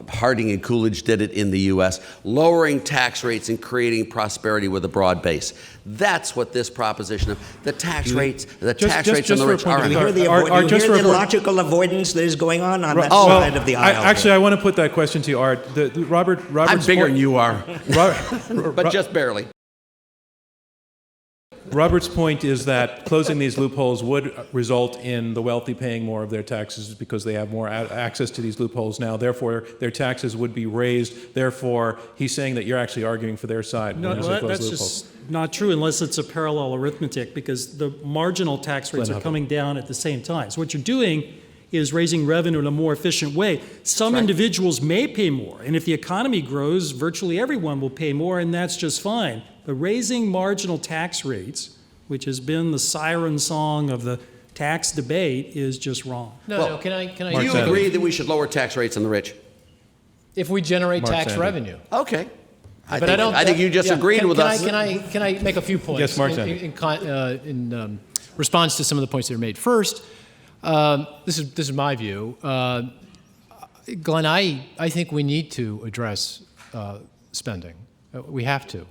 Harding and Coolidge did it in the U.S., lowering tax rates and creating prosperity with a broad base. That's what this proposition of the tax rates on the rich are. You hear the logical avoidance that is going on that side of the aisle. Actually, I want to put that question to you, Art. Robert's I'm bigger than you are, Robert, but just barely. Robert's point is that closing these loopholes would result in the wealthy paying more of their taxes because they have more access to these loopholes now. Therefore, their taxes would be raised. Therefore, he's saying that you're actually arguing for their side. No, that's just not true unless it's a parallel arithmetic because the marginal tax rates are coming down at the same time. So what you're doing is raising revenue in a more efficient way. Some individuals may pay more, and if the economy grows, virtually everyone will pay more, and that's just fine. But raising marginal tax rates, which has been the siren song of the tax debate, is just wrong. No, can I? Do you agree that we should lower tax rates on the rich? If we generate Mark tax Zandi. revenue. Okay. But I don't. I think you just agreed with us. Can I make a few points? Yes, Mark in response to some of the points that are made. First, this is my view. Glenn, I think we need to address spending. We have to.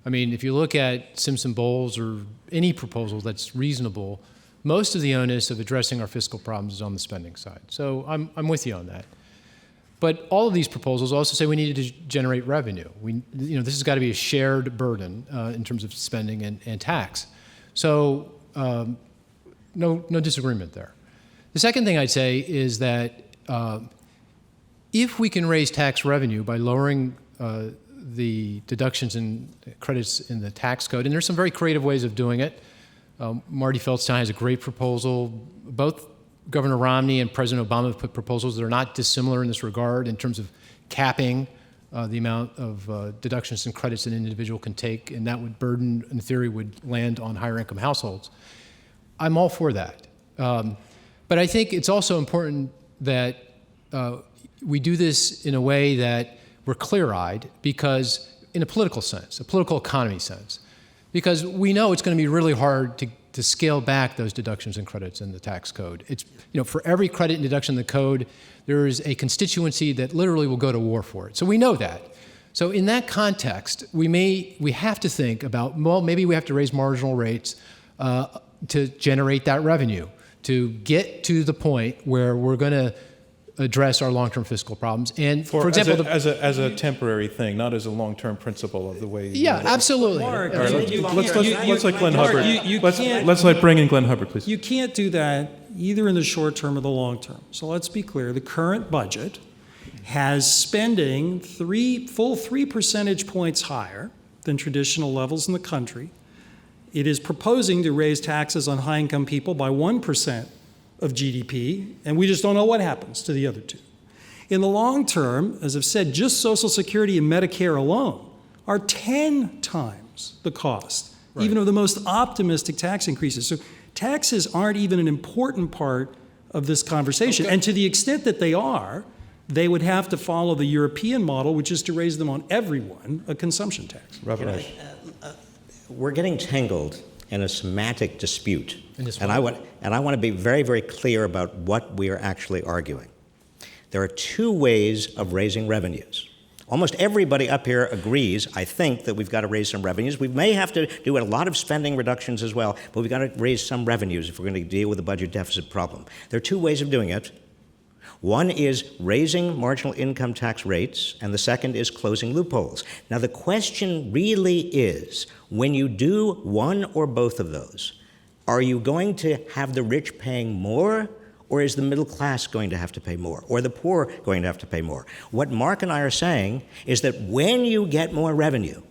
I mean, if you look at Simpson-Bowles or any proposal that's reasonable, most of the onus of addressing our fiscal problems is on the spending side. So I'm with you on that. But all of these proposals also say we need to generate revenue. This has got to be a shared burden in terms of spending and tax. So no disagreement there. The second thing I'd say is that if we can raise tax revenue by lowering the deductions and credits in the tax code, and there's some very creative ways of doing it. Marty Feldstein has a great proposal. Both Governor Romney and President Obama have put proposals that are not dissimilar in this regard in terms of capping the amount of deductions and credits an individual can take, and that would burden, in theory, would land on higher income households. I'm all for that. But I think it's also important that we do this in a way that we're clear-eyed, because in a political sense, a political economy sense, because we know it's going to be really hard to scale back those deductions and credits in the tax code. It's, for every credit and deduction in the code, there is a constituency that literally will go to war for it. So we know that. So in that context, we have to think about, well, maybe we have to raise marginal rates to generate that revenue, to get to the point where we're going to address our long-term fiscal problems. And for example, as a temporary thing, not as a long-term principle of the way. Yeah, absolutely. Mark, Let's let Glenn Hubbard. Let's bring in Glenn Hubbard, please. You can't do that either in the short term or the long term. So let's be clear. The current budget has spending 3 percentage points higher than traditional levels in the country. It is proposing to raise taxes on high-income people by 1% of GDP, and we just don't know what happens to the other two. In the long term, as I've said, just Social Security and Medicare alone are 10 times the cost, even of the most optimistic tax increases. So taxes aren't even an important part of this conversation. Okay. And to the extent that they are, they would have to follow the European model, which is to raise them on everyone, a consumption tax. We're getting tangled in a semantic dispute. And I want to be very, very clear about what we are actually arguing. There are two ways of raising revenues. Almost everybody up here agrees, I think, that we've got to raise some revenues. We may have to do a lot of spending reductions as well, but we've got to raise some revenues if we're going to deal with the budget deficit problem. There are two ways of doing it. One is raising marginal income tax rates, and the second is closing loopholes. Now, the question really is, when you do one or both of those, are you going to have the rich paying more, or is the middle class going to have to pay more, or the poor going to have to pay more? What Mark and I are saying is that when you get more revenue,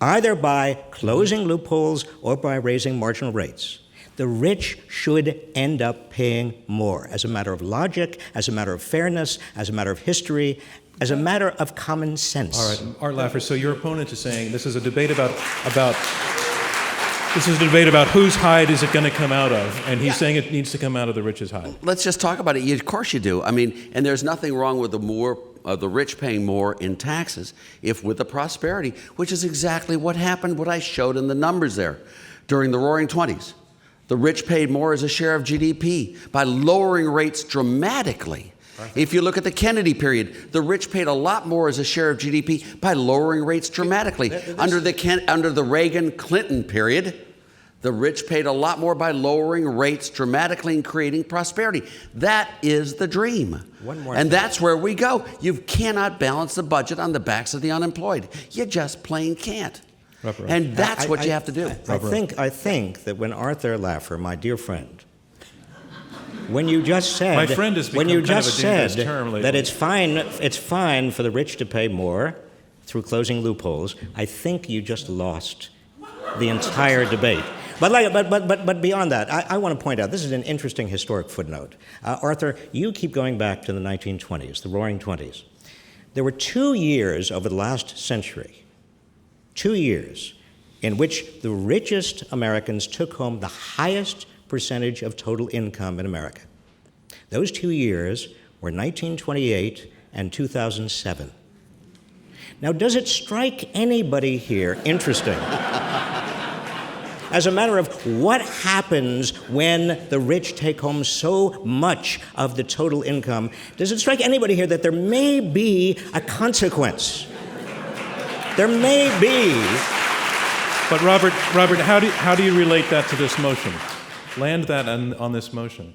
either by closing loopholes or by raising marginal rates, the rich should end up paying more, as a matter of logic, as a matter of fairness, as a matter of history, as a matter of common sense. All right, Art Laffer, so your opponent is saying this is a debate about whose hide is it going to come out of, and he's saying it needs to come out of the rich's hide. Let's just talk about it. Of course you do. I mean, and there's nothing wrong with the rich paying more in taxes if with the prosperity, which is exactly what happened, what I showed in the numbers there during the Roaring '20s. The rich paid more as a share of GDP by lowering rates dramatically. Right. If you look at the Kennedy period, the rich paid a lot more as a share of GDP by lowering rates dramatically. Under the Reagan-Clinton period, the rich paid a lot more by lowering rates dramatically and creating prosperity. That is the dream. And that's where we go. You cannot balance the budget on the backs of the unemployed. You just plain can't. And that's what you have to do. I think that when Arthur Laffer, my dear friend, when you just said my friend has become that it's fine for the rich to pay more through closing loopholes, I think you just lost the entire debate. But beyond that, I want to point out, this is an interesting historic footnote. Arthur, you keep going back to the 1920s, the Roaring '20s. There were 2 years over the last century, 2 years, in which the richest Americans took home the highest percentage of total income in America. Those 2 years were 1928 and 2007. Now, does it strike anybody here interesting? As a matter of what happens when the rich take home so much of the total income, does it strike anybody here that there may be a consequence? There may be. But Robert, how do you relate that to this motion? Land that on this motion.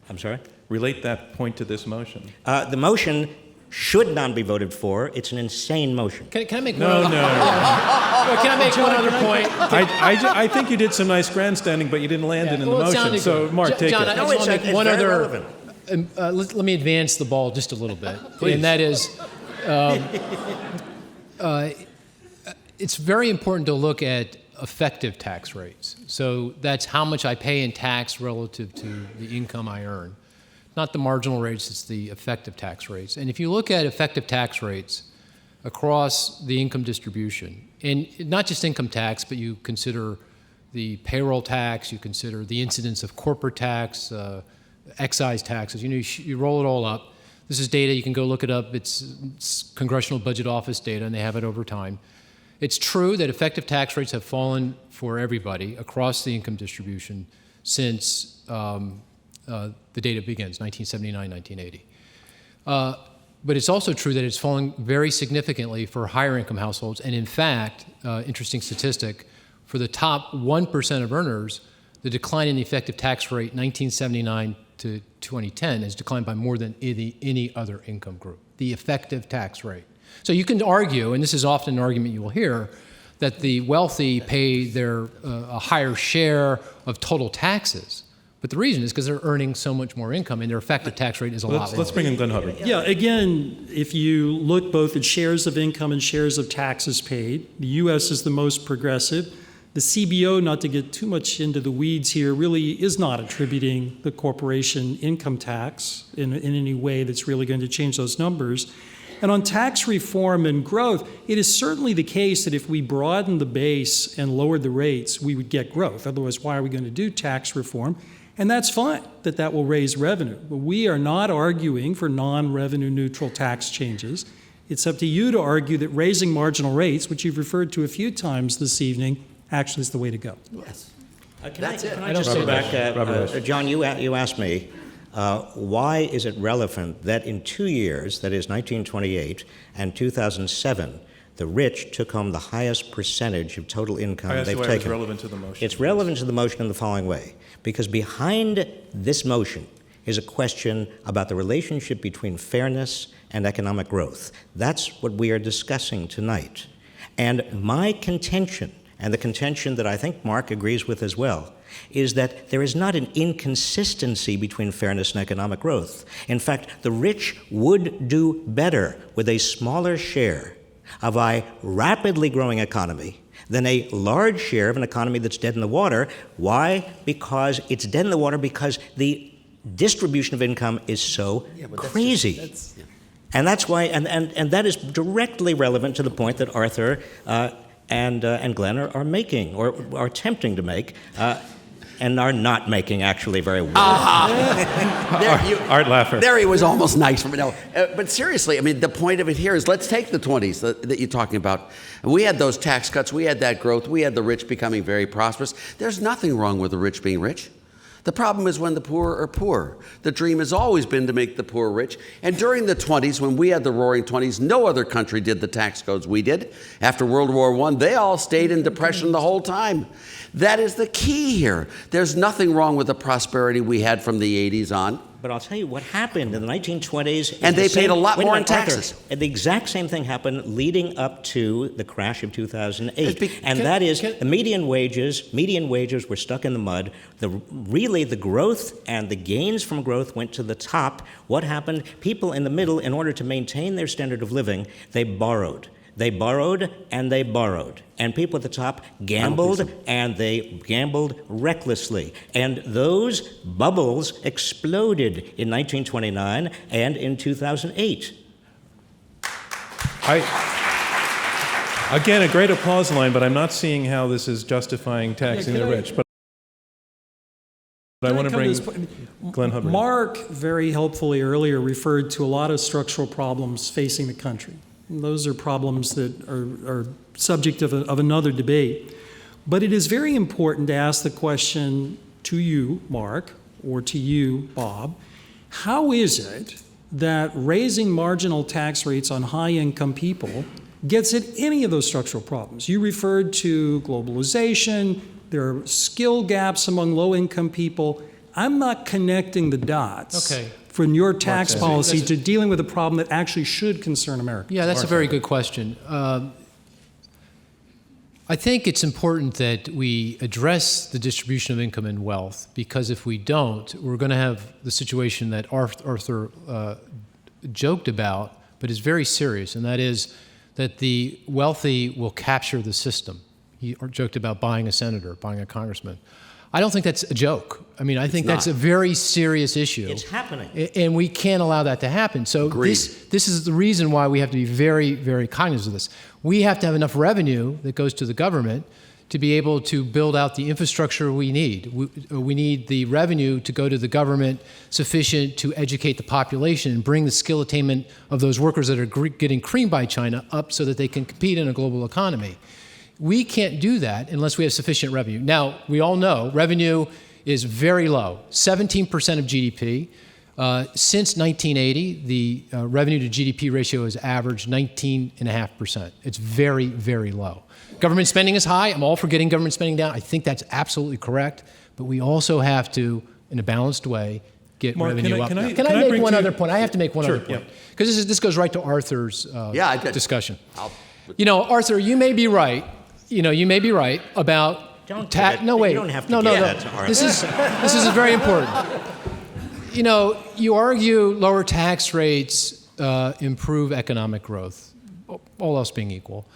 I'm sorry? Relate that point to this motion. The motion should not be voted for. It's an insane motion. Can I make No. Can I make one other point? I think you did some nice grandstanding, but you didn't land it in the motion. So, Mark, take John, it. I just want to make one very other. relevant. Let me advance the ball just a little bit, Please. and that is, it's very important to look at effective tax rates. So that's how much I pay in tax relative to the income I earn. Not the marginal rates, it's the effective tax rates. And if you look at effective tax rates across the income distribution, and not just income tax, but you consider the payroll tax, you consider the incidence of corporate tax, excise taxes, you roll it all up. This is data, you can go look it up. It's Congressional Budget Office data, and they have it over time. It's true that effective tax rates have fallen for everybody across the income distribution since the data begins, 1979, 1980. But it's also true that it's falling very significantly for higher income households. And in fact, interesting statistic, for the top 1% of earners, the decline in the effective tax rate 1979 to 2010 has declined by more than any other income group, the effective tax rate. So you can argue, and this is often an argument you will hear, that the wealthy pay a higher share of total taxes. But the reason is because they're earning so much more income, and their effective tax rate is a lot lower. Let's bring in Glenn Hubbard. Yeah, again, if you look both at shares of income and shares of taxes paid, the U.S. is the most progressive. The CBO, not to get too much into the weeds here, really is not attributing the corporation income tax in any way that's really going to change those numbers. And on tax reform and growth, it is certainly the case that if we broadened the base and lowered the rates, we would get growth. Otherwise, why are we going to do tax reform? And that's fine, that will raise revenue. But we are not arguing for non-revenue neutral tax changes. It's up to you to argue that raising marginal rates, which you've referred to a few times this evening, actually is the way to go. Yes. That's it. Can I just go back, John, you asked me, why is it relevant that in 2 years, that is 1928 and 2007, the rich took home the highest percentage of total income I asked they've you why taken? it was relevant to the motion. It's relevant to the motion in the following way, because behind this motion is a question about the relationship between fairness and economic growth. That's what we are discussing tonight. And my contention, and the contention that I think Mark agrees with as well, is that there is not an inconsistency between fairness and economic growth. In fact, the rich would do better with a smaller share of a rapidly growing economy than a large share of an economy that's dead in the water. Why? Because it's dead in the water because the distribution of income is so crazy. And that's why, and that is directly relevant to the point that Arthur and Glenn are making, or are attempting to make, and are not making actually very well. Art Laffer. There he was almost nice for me. No, but seriously, I mean, the point of it here is let's take the 20s that you're talking about. We had those tax cuts, we had that growth, we had the rich becoming very prosperous. There's nothing wrong with the rich being rich. The problem is when the poor are poor. The dream has always been to make the poor rich. And during the 20s, when we had the roaring 20s, no other country did the tax codes we did. After World War I, they all stayed in depression the whole time. That is the key here. There's nothing wrong with the prosperity we had from the 80s on. But I'll tell you what happened in the 1920s. And they paid a lot more in taxes. And the exact same thing happened leading up to the crash of 2008. The median wages were stuck in the mud. Really, the growth and the gains from growth went to the top. What happened? People in the middle, in order to maintain their standard of living, they borrowed. They borrowed and they borrowed. And people at the top gambled, and they gambled recklessly. And those bubbles exploded in 1929 and in 2008. Again, a great applause line, but I'm not seeing how this is justifying taxing the rich. But I want to bring Glenn Hubbard. Mark very helpfully earlier referred to a lot of structural problems facing the country. And those are problems that are subject of another debate. But it is very important to ask the question to you, Mark, or to you, Bob, how is it that raising marginal tax rates on high-income people gets at any of those structural problems? You referred to globalization. There are skill gaps among low-income people. I'm not connecting the dots from your tax policy to dealing with a problem that actually should concern America. Yeah, that's a very good question. I think it's important that we address the distribution of income and wealth, because if we don't, we're going to have the situation that Arthur joked about, but is very serious, and that is that the wealthy will capture the system. He joked about buying a senator, buying a congressman. I don't think that's a joke. I mean, I think that's a very serious issue. It's happening. And we can't allow that to happen. So this is the reason why we have to be very, very cognizant of this. We have to have enough revenue that goes to the government to be able to build out the infrastructure we need. We need the revenue to go to the government sufficient to educate the population and bring the skill attainment of those workers that are getting creamed by China up so that they can compete in a global economy. We can't do that unless we have sufficient revenue. Now, we all know revenue is very low, 17% of GDP. Since 1980, the revenue to GDP ratio has averaged 19.5%. It's very, very low. Government spending is high. I'm all for getting government spending down. I think that's absolutely correct. But we also have to, in a balanced way, get revenue up. Can I make one other point? I have to make one other point. Because this goes right to Arthur's discussion. You know, Arthur, you may be right. You may be right about no, wait. You don't have to give that to Arthur. This is very important. You argue lower tax rates improve economic growth, all else being equal.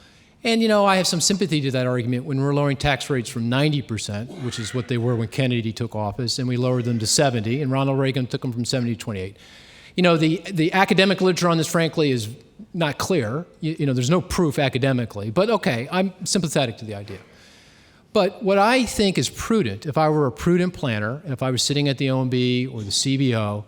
And, I have some sympathy to that argument when we're lowering tax rates from 90%, which is what they were when Kennedy took office, and we lowered them to 70, and Ronald Reagan took them from 70 to 28. The academic literature on this, frankly, is not clear. There's no proof academically, but okay, I'm sympathetic to the idea. But what I think is prudent, if I were a prudent planner, and if I was sitting at the OMB or the CBO,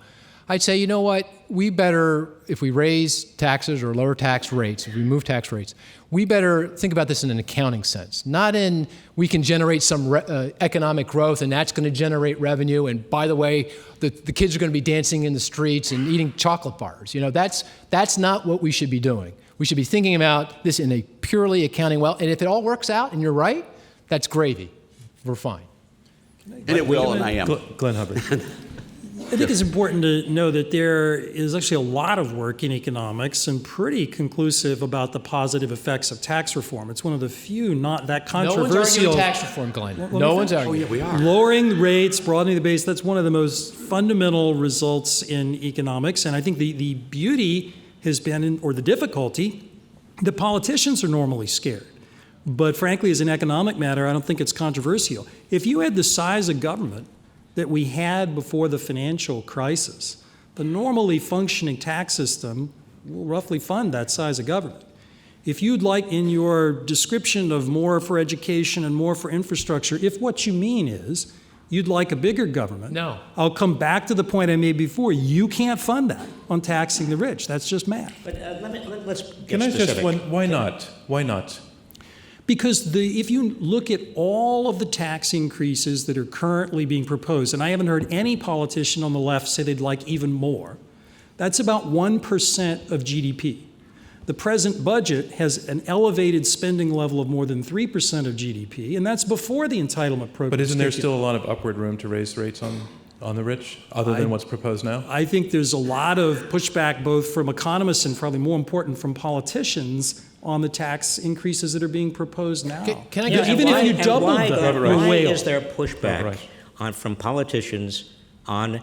I'd say, you know what, we better, if we raise taxes or lower tax rates, if we move tax rates, we better think about this in an accounting sense, not in we can generate some economic growth and that's going to generate revenue, and by the way, the kids are going to be dancing in the streets and eating chocolate bars. That's not what we should be doing. We should be thinking about this in a purely accounting well, and if it all works out and you're right, that's gravy. We're fine. And it will, and I am. Glenn Hubbard. I think it's important to know that there is actually a lot of work in economics and pretty conclusive about the positive effects of tax reform. It's one of the few not that controversial. No one's arguing tax reform, Glenn. No one's arguing. Oh, yeah, we are. Lowering rates, broadening the base, that's one of the most fundamental results in economics. And I think the beauty has been, or the difficulty, that politicians are normally scared. But frankly, as an economic matter, I don't think it's controversial. If you had the size of government that we had before the financial crisis, the normally functioning tax system will roughly fund that size of government. If you'd like, in your description of more for education and more for infrastructure, if what you mean is you'd like a bigger government, no. I'll come back to the point I made before. You can't fund that on taxing the rich. That's just math. But let's get Can I specific. just, why not? Why not? Because if you look at all of the tax increases that are currently being proposed, and I haven't heard any politician on the left say they'd like even more, that's about 1% of GDP. The present budget has an elevated spending level of more than 3% of GDP, and that's before the entitlement program. But isn't there still a lot of upward room to raise rates on the rich, other than what's proposed now? I think there's a lot of pushback, both from economists and probably more important from politicians, on the tax increases that are being proposed now. Can I get even if you double them, why is there pushback from politicians on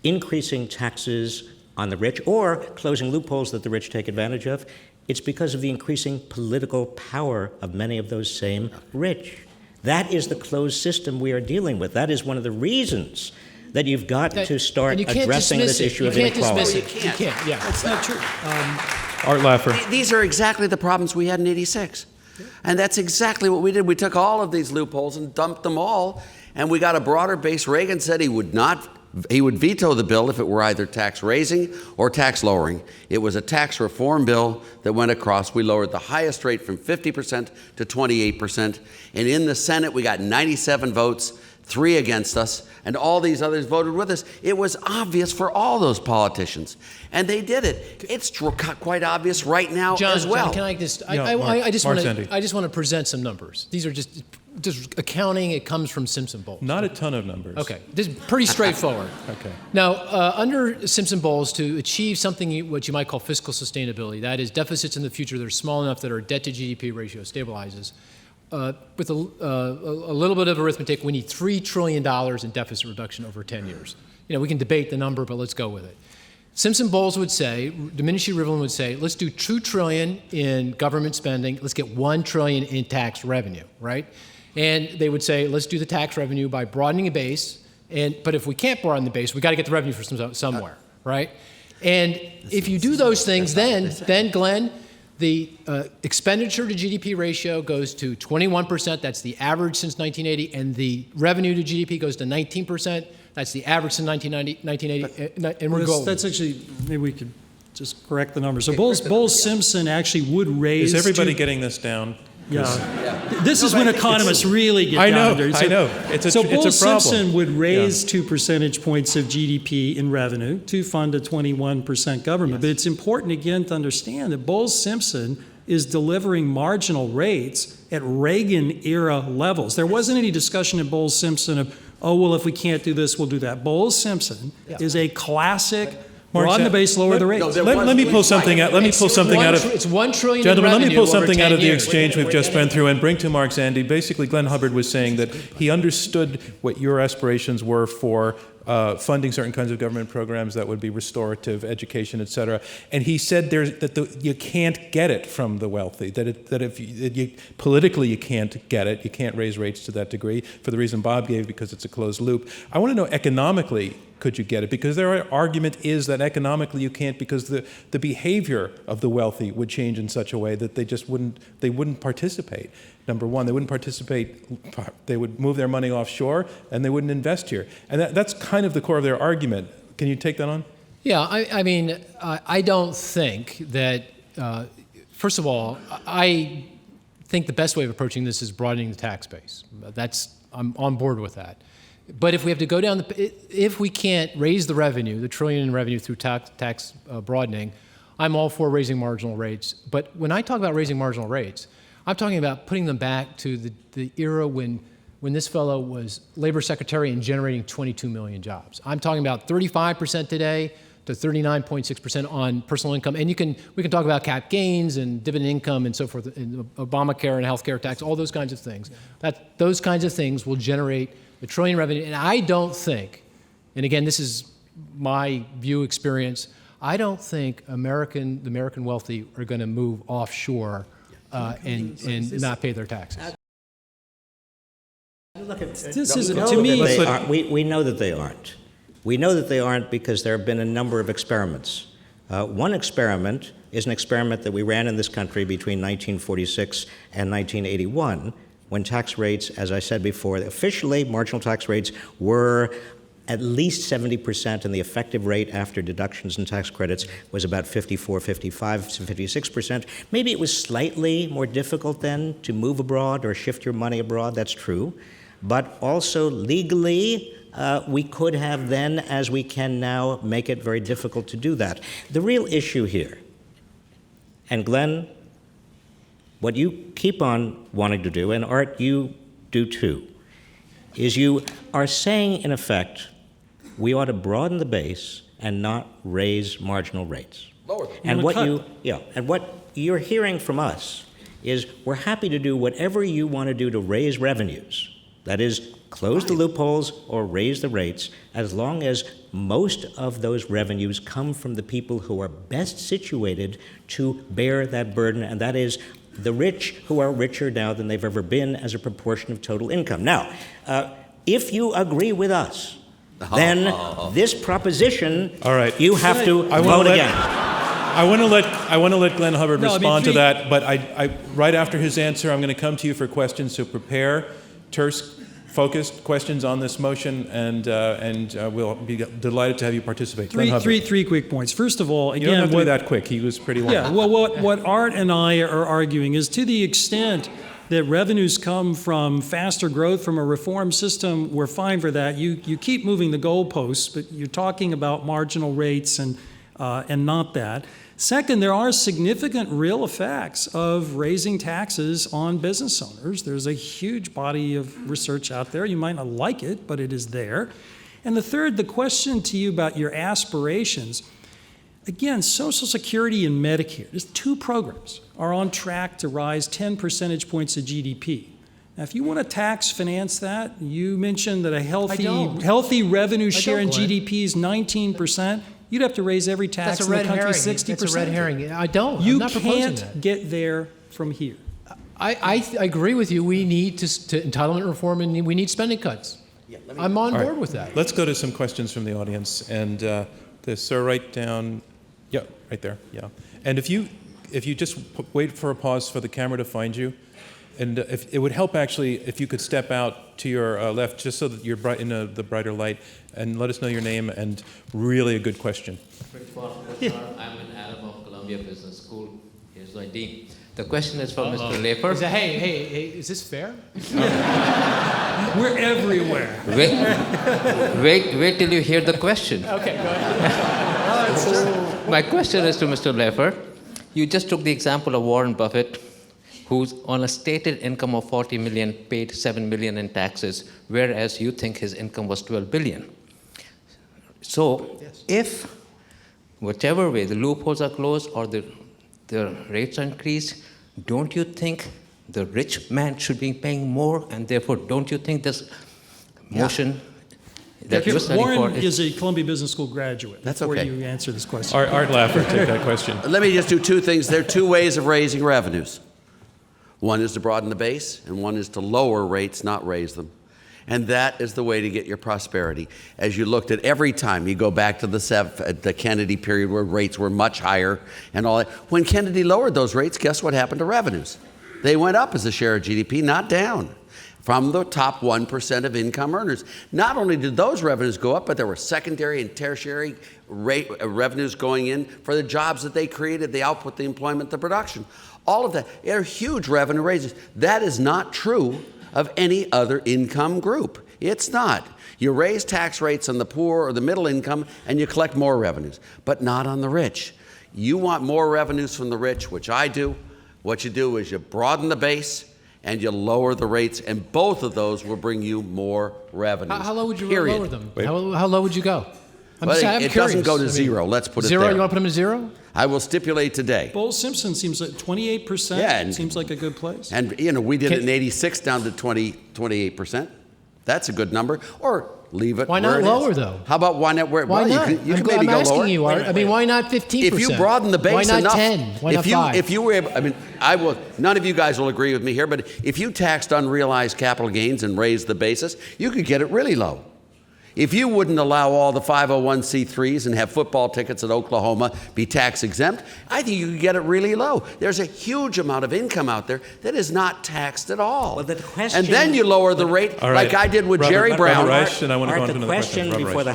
increasing taxes on the rich or closing loopholes that the rich take advantage of? It's because of the increasing political power of many of those same rich. That is the closed system we are dealing with. That is one of the reasons that you've got to start addressing this issue of inequality. You can't, yeah. That's not true. Art Laffer. These are exactly the problems we had in '86. And that's exactly what we did. We took all of these loopholes and dumped them all, and we got a broader base. Reagan said he would veto the bill if it were either tax raising or tax lowering. It was a tax reform bill that went across. We lowered the highest rate from 50% to 28%. And in the Senate, we got 97 votes, 3 against us, and all these others voted with us. It was obvious for all those politicians, and they did it. It's quite obvious right now as well. John, can I just? Yeah, I just Mark want to. Zandi. I just want to present some numbers. These are just accounting. It comes from Simpson-Bowles. Not a ton of numbers. Okay, this is pretty straightforward. Okay. Now, under Simpson-Bowles, to achieve something what you might call fiscal sustainability, that is deficits in the future that are small enough that our debt to GDP ratio stabilizes, with a little bit of arithmetic, we need $3 trillion in deficit reduction over 10 years. You know, we can debate the number, but let's go with it. Simpson-Bowles would say, Domenici-Rivlin would say, let's do $2 trillion in government spending, let's get $1 trillion in tax revenue, right? And they would say, let's do the tax revenue by broadening a base, but if we can't broaden the base, we got to get the revenue from somewhere, right? And if you do those things, then Glenn, the expenditure to GDP ratio goes to 21%. That's the average since 1980. And the revenue to GDP goes to 19%. That's the average since 1980. And we're going. That's actually, maybe we could just correct the numbers. So Bowles-Simpson actually would raise. Is everybody getting this down? Yeah. This is when economists really get down to it. I know. It's a problem. Bowles-Simpson would raise 2 percentage points of GDP in revenue to fund a 21% government. But it's important, again, to understand that Bowles-Simpson is delivering marginal rates at Reagan-era levels. There wasn't any discussion in Bowles-Simpson of, oh, well, if we can't do this, we'll do that. Bowles-Simpson is a classic broaden the base, lower the rates. Let me pull something out. Let me pull something out of. It's $1 trillion. Gentlemen, in let me pull something out of the years. exchange we've just been through and bring to Mark Zandi. Basically, Glenn Hubbard was saying that he understood what your aspirations were for funding certain kinds of government programs that would be restorative, education, et cetera. And he said you can't get it from the wealthy, politically you can't get it. You can't raise rates to that degree for the reason Bob gave, because it's a closed loop. I want to know economically, could you get it? Because their argument is that economically you can't, because the behavior of the wealthy would change in such a way that they wouldn't participate. Number one, they wouldn't participate, they would move their money offshore, and they wouldn't invest here. And that's kind of the core of their argument. Can you take that on? Yeah, I mean, I don't think that, first of all, I think the best way of approaching this is broadening the tax base. I'm on board with that. But if we have to go down, if we can't raise the revenue, the trillion in revenue through tax broadening, I'm all for raising marginal rates. But when I talk about raising marginal rates, I'm talking about putting them back to the era when this fellow was labor secretary and generating 22 million jobs. I'm talking about 35% today to 39.6% on personal income. And we can talk about cap gains and dividend income and so forth, and Obamacare and healthcare tax, all those kinds of things. Those kinds of things will generate the trillion revenue. And I don't think, and again, this is my view experience, I don't think the American wealthy are going to move offshore and not pay their taxes. This is, to me, we know that they aren't. We know that they aren't because there have been a number of experiments. One experiment is an experiment that we ran in this country between 1946 and 1981, when tax rates, as I said before, officially marginal tax rates were at least 70%, and the effective rate after deductions and tax credits was about 54, 55, 56%. Maybe it was slightly more difficult then to move abroad or shift your money abroad, that's true. But also legally, we could have then, as we can now, make it very difficult to do that. The real issue here, and Glenn, what you keep on wanting to do, and Art, you do too, is you are saying, in effect, we ought to broaden the base and not raise marginal rates. Lower them. And what you're hearing from us is we're happy to do whatever you want to do to raise revenues, That is, close the loopholes or raise the rates, as long as most of those revenues come from the people who are best situated to bear that burden, and that is the rich, who are richer now than they've ever been as a proportion of total income. Now, if you agree with us, then this proposition, All right. you have to vote against. I want to let Glenn Hubbard respond to that, but I right after his answer, I'm going to come to you for questions. So prepare terse, focused questions on this motion, and we'll be delighted to have you participate. Three quick points. First of all, again, You don't have to be that quick. He was pretty long. Yeah, well, what Art and I are arguing is, to the extent that revenues come from faster growth from a reform system, we're fine for that. You keep moving the goalposts, but you're talking about marginal rates and not that. Second, there are significant real effects of raising taxes on business owners. There's a huge body of research out there. You might not like it, but it is there. And the third, the question to you about your aspirations. Again, Social Security and Medicare, these two programs, are on track to rise 10 percentage points of GDP. Now, if you want to tax finance that, you mentioned that a healthy revenue share in GDP is 19%. You'd have to raise every tax in the country 60%. That's a red herring. I don't. You I'm not proposing that. can't get there from here. I agree with you. We need to entitlement reform, and we need spending cuts. I'm on board with that. Let's go to some questions from the audience. And the sir right down, yeah, right there, yeah. And if you just wait for a pause for the camera to find you, and if it would help actually if you could step out to your left, just so that you're in the brighter light, and let us know your name and really a good question. I'm an Adam of Columbia Business School. Here's my dean. The question is for Mr. Laffer. Hey, is this fair? We're everywhere. Wait till you hear the question. Okay, go ahead. My question is to Mr. Laffer. You just took the example of Warren Buffett, who's on a stated income of 40 million, paid 7 million in taxes, whereas you think his income was 12 billion. So if, whichever way, the loopholes are closed or the rates are increased, don't you think the rich man should be paying more, and therefore don't you think this motion that you're studying for Warren is a Columbia Business School graduate. That's before okay. you answer this question. Art Laffer, take that question. Let me just do two things. There are two ways of raising revenues. One is to broaden the base, and one is to lower rates, not raise them. And that is the way to get your prosperity. As you looked at every time, you go back to the Kennedy period where rates were much higher and all that. When Kennedy lowered those rates, guess what happened to revenues? They went up as a share of GDP, not down, from the top 1% of income earners. Not only did those revenues go up, but there were secondary and tertiary revenues going in for the jobs that they created, the output, the employment, the production. All of that. They're huge revenue raises. That is not true of any other income group. It's not. You raise tax rates on the poor or the middle income and you collect more revenues, but not on the rich. You want more revenues from the rich, which I do. What you do is you broaden the base and you lower the rates, and both of those will bring you more revenues. How low would you Period. lower them? How low would you go? I'm Well, I'm it curious. doesn't go to zero. Let's put it Zero? there. You want to put them at zero? I will stipulate today. Bowles-Simpson seems like 28%. Yeah, and- seems like a good place. And, we did it in 86 down to 28%. That's a good number. Or leave it Why where not it is. lower, though? How about why not? Why not? You can maybe I'm go asking lower. you, Art. I mean, why not 15%? If you broaden the base why not enough, 10? Why not 5? If you were able, I will. None of you guys will agree with me here, but if you taxed unrealized capital gains and raised the basis, you could get it really low. If you wouldn't allow all the 501c3s and have football tickets at Oklahoma be tax exempt, I think you could get it really low. There's a huge amount of income out there that is not taxed at all. Well, the question- and then you lower the rate, All right. like I did with Jerry Robert Brown. Reich, and I want to go on to the another question. question Robert before Reich.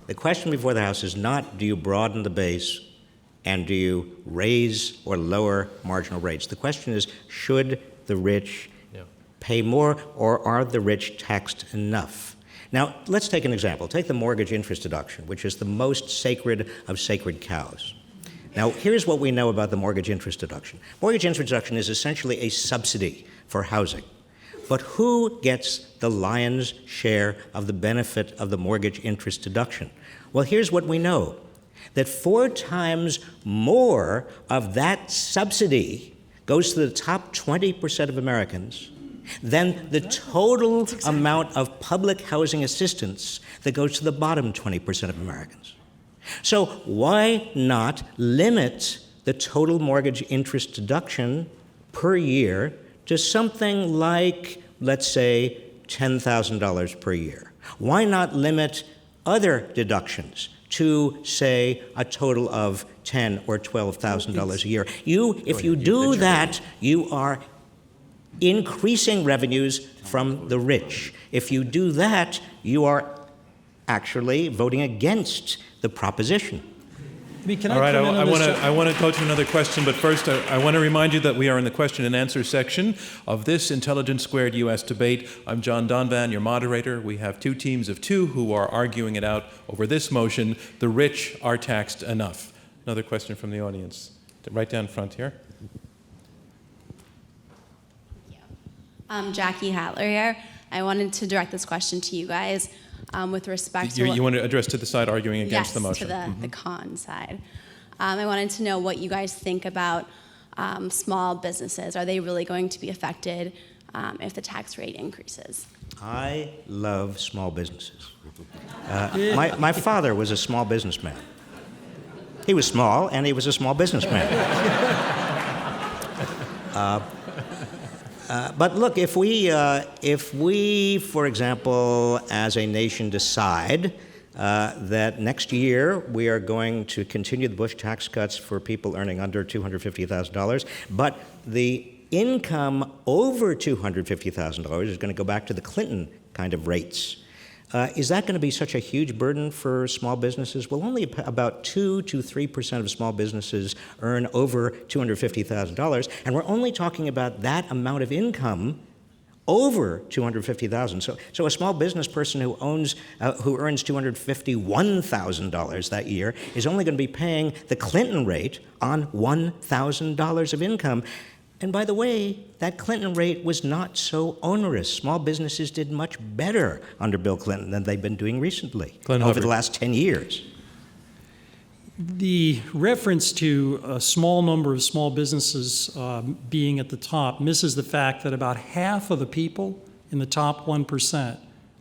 the question before the House is not do you broaden the base and do you raise or lower marginal rates. The question is, should the rich pay more, or are the rich taxed enough? Now, let's take an example. Take the mortgage interest deduction, which is the most sacred of sacred cows. Now, here's what we know about the mortgage interest deduction. Mortgage interest deduction is essentially a subsidy for housing. But who gets the lion's share of the benefit of the mortgage interest deduction? Well, here's what we know, that 4 times more of that subsidy goes to the top 20% of Americans than the total amount of public housing assistance that goes to the bottom 20% of Americans. So why not limit the total mortgage interest deduction per year to something like, let's say, $10,000 per year? Why not limit other deductions to, say, a total of $10,000 or $12,000 a year? If you do that, you are increasing revenues from the rich. If you do that, you are actually voting against the proposition. All right, I want to go to another question, but first I want to remind you that we are in the question and answer section of this Intelligence Squared U.S. debate. I'm John Donvan, your moderator. We have two teams of two who are arguing it out over this motion: the rich are taxed enough. Another question from the audience, right down front here. Jackie Hattler here. I wanted to direct this question to you guys with respect to... You want to address to the side arguing against the motion? Yes, to the con side. I wanted to know what you guys think about small businesses. Are they really going to be affected if the tax rate increases? I love small businesses. My father was a small businessman. He was small, and he was a small businessman. But look, if we, for example, as a nation decide that next year we are going to continue the Bush tax cuts for people earning under $250,000, but the income over $250,000 is going to go back to the Clinton kind of rates. Is that going to be such a huge burden for small businesses? Well, only about 2 to 3% of small businesses earn over $250,000, and we're only talking about that amount of income over $250,000. So a small business person who earns $251,000 that year is only going to be paying the Clinton rate on $1,000 of income. And by the way, that Clinton rate was not so onerous. Small businesses did much better under Bill Clinton than they've been doing recently over the last 10 years. The reference to a small number of small businesses being at the top misses the fact that about half of the people in the top 1%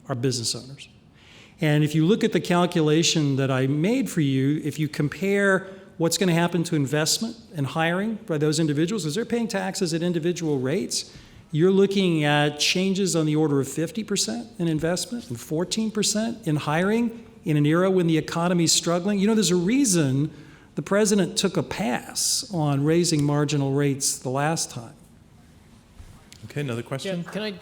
are business owners. And if you look at the calculation that I made for you, if you compare what's going to happen to investment and hiring by those individuals, because they're paying taxes at individual rates, you're looking at changes on the order of 50% in investment and 14% in hiring in an era when the economy's struggling. You know, there's a reason the president took a pass on raising marginal rates the last time. Okay, another question? Yeah, can I?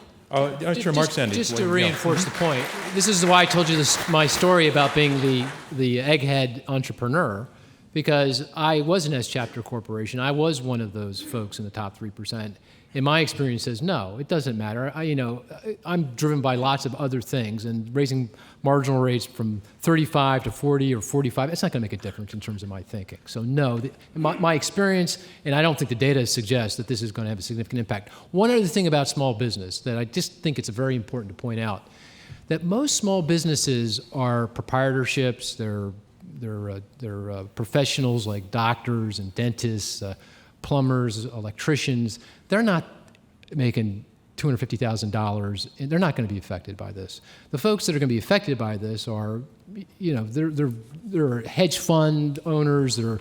Sure, Mark Zandi. Just to reinforce the point, this is why I told you my story about being the egghead entrepreneur. Because I was an S-Chapter corporation. I was one of those folks in the top 3%. And my experience says, no, it doesn't matter. I'm driven by lots of other things, and raising marginal rates from 35 to 40 or 45, it's not going to make a difference in terms of my thinking. So no, my experience, and I don't think the data suggests that this is going to have a significant impact. One other thing about small business that I just think it's very important to point out, that most small businesses are proprietorships, they're professionals like doctors and dentists, plumbers, electricians. They're not making $250,000, and they're not going to be affected by this. The folks that are going to be affected by this are, they're hedge fund owners, they're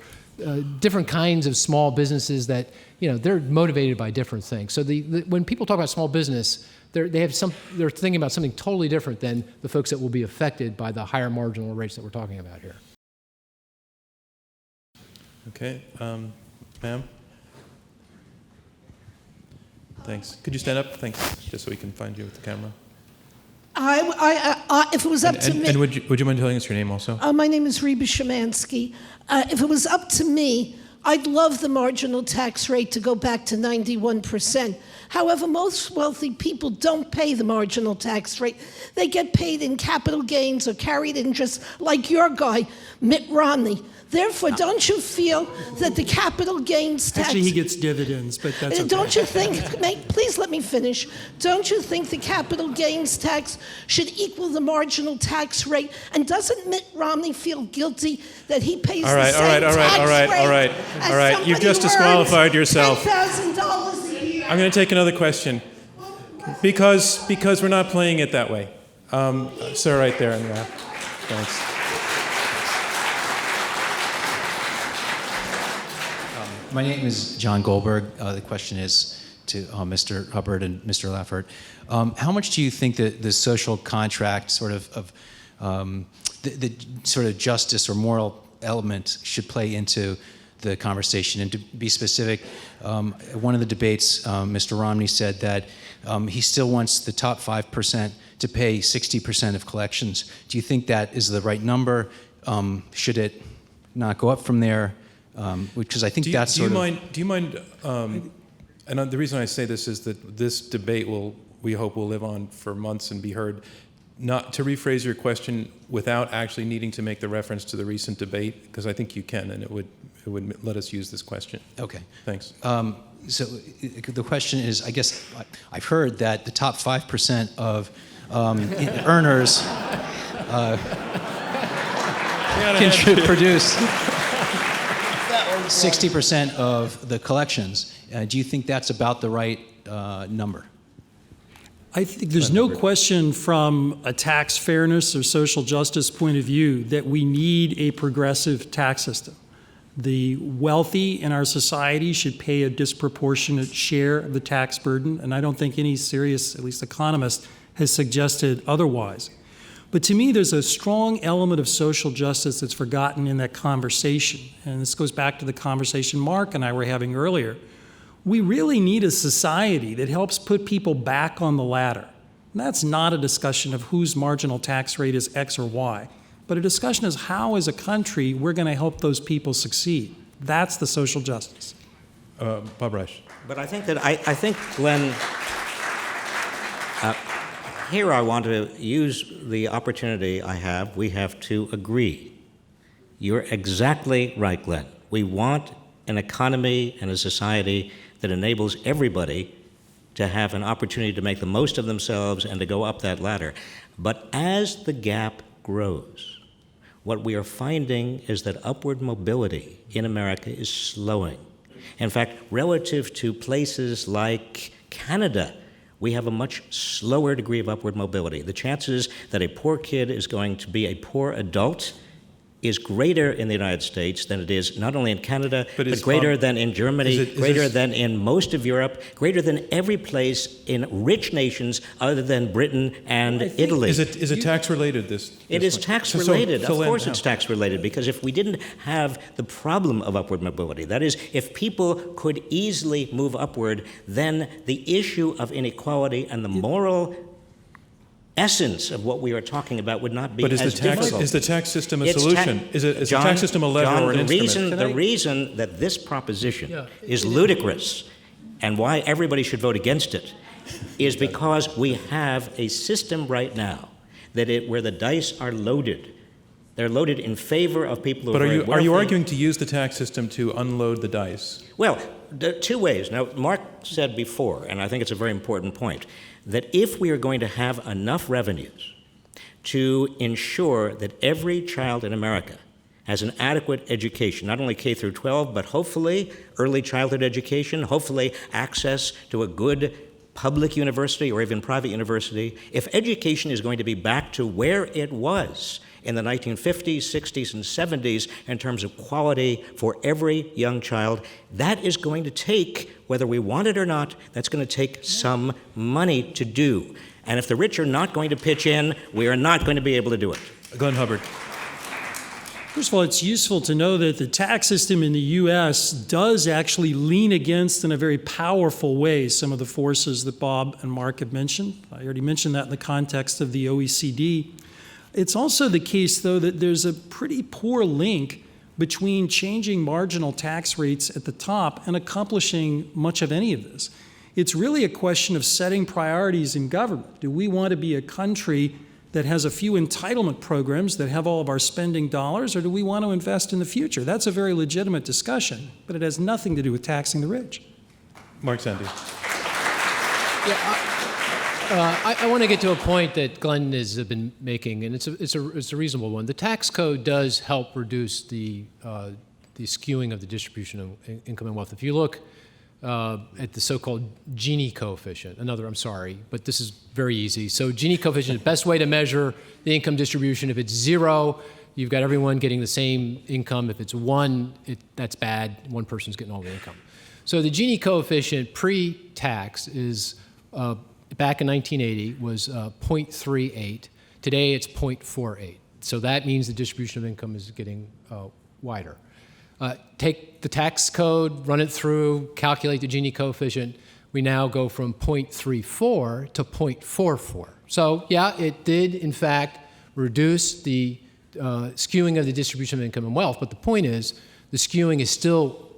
different kinds of small businesses that, they're motivated by different things. So when people talk about small business, they're thinking about something totally different than the folks that will be affected by the higher marginal rates that we're talking about here. Okay, ma'am. Thanks. Could you stand up? Thanks, just so we can find you with the camera. If it was up to me... And would you mind telling us your name also? My name is Reba Shemansky. If it was up to me, I'd love the marginal tax rate to go back to 91%. However, most wealthy people don't pay the marginal tax rate. They get paid in capital gains or carried interest, like your guy, Mitt Romney. Therefore, don't you feel that the capital gains tax... Actually, he gets dividends, but that's okay. Don't you think... Please let me finish. Don't you think the capital gains tax should equal the marginal tax rate? And doesn't Mitt Romney feel guilty that he pays the same tax rate as somebody You've just who disqualified earns yourself. $10,000 a year? I'm going to take another question. Because we're not playing it that way. Sir, right there. Yeah. Thanks. My name is John Goldberg. The question is to Mr. Hubbard and Mr. Laffer. How much do you think that the social contract sort of the sort of justice or moral element should play into the conversation? And to be specific, one of the debates, Mr. Romney said that he still wants the top 5% to pay 60% of collections. Do you think that is the right number? Should it not go up from there? Because I think do you mind? And the reason I say this is that this debate we hope will live on for months and be heard. Not to rephrase your question without actually needing to make the reference to the recent debate, because I think you can, and it would let us use this question. Okay. Thanks. So the question is, I guess I've heard that the top 5% of earners can produce 60% of the collections. Do you think that's about the right number? I think there's no question from a tax fairness or social justice point of view that we need a progressive tax system. The wealthy in our society should pay a disproportionate share of the tax burden, and I don't think any serious, at least economist, has suggested otherwise. But to me, there's a strong element of social justice that's forgotten in that conversation, and this goes back to the conversation Mark and I were having earlier. We really need a society that helps put people back on the ladder. And that's not a discussion of whose marginal tax rate is X or Y, but a discussion is how, as a country, we're going to help those people succeed. That's the social justice. Bob Reich. But I think Glenn, here I want to use the opportunity we have to agree. You're exactly right, Glenn. We want an economy and a society that enables everybody to have an opportunity to make the most of themselves and to go up that ladder. But as the gap grows, what we are finding is that upward mobility in America is slowing. In fact, relative to places like Canada, we have a much slower degree of upward mobility. The chances that a poor kid is going to be a poor adult is greater in the United States than it is not only in Canada, but greater than in Germany, greater than in most of Europe, greater than every place in rich nations other than Britain and Italy. Is it tax related? It is tax related. Of course it's tax related, because if we didn't have the problem of upward mobility, that is, if people could easily move upward, then the issue of inequality and the moral essence of what we are talking about would not be as difficult. But is the tax system a solution? Is the tax system a lever or an instrument? The reason that this proposition is ludicrous and why everybody should vote against it is because we have a system right now where the dice are loaded. They're loaded in favor of people who are very wealthy. Are you arguing to use the tax system to unload the dice? Well, there are two ways. Now, Mark said before, and I think it's a very important point, that if we are going to have enough revenues to ensure that every child in America has an adequate education, not only K through 12, but hopefully early childhood education, hopefully access to a good public university or even private university, if education is going to be back to where it was in the 1950s, 60s, and 70s in terms of quality for every young child, that is going to take, whether we want it or not, that's going to take some money to do. And if the rich are not going to pitch in, we are not going to be able to do it. Glenn Hubbard. First of all, it's useful to know that the tax system in the U.S. does actually lean against, in a very powerful way, some of the forces that Bob and Mark have mentioned. I already mentioned that in the context of the OECD. It's also the case, though, that there's a pretty poor link between changing marginal tax rates at the top and accomplishing much of any of this. It's really a question of setting priorities in government. Do we want to be a country that has a few entitlement programs that have all of our spending dollars, or do we want to invest in the future? That's a very legitimate discussion, but it has nothing to do with taxing the rich. Mark Zandi. I want to get to a point that Glenn has been making, and it's a reasonable one. The tax code does help reduce the skewing of the distribution of income and wealth. If you look at the so-called Gini coefficient. I'm sorry, but this is very easy. So Gini coefficient is the best way to measure the income distribution. If it's 0, you've got everyone getting the same income. If it's 1, that's bad. One person's getting all the income. So the Gini coefficient pre-tax is, back in 1980, was 0.38. Today it's 0.48. So that means the distribution of income is getting wider. Take the tax code, run it through, calculate the Gini coefficient. We now go from 0.34 to 0.44. So yeah, it did in fact reduce the skewing of the distribution of income and wealth, but the point is the skewing is still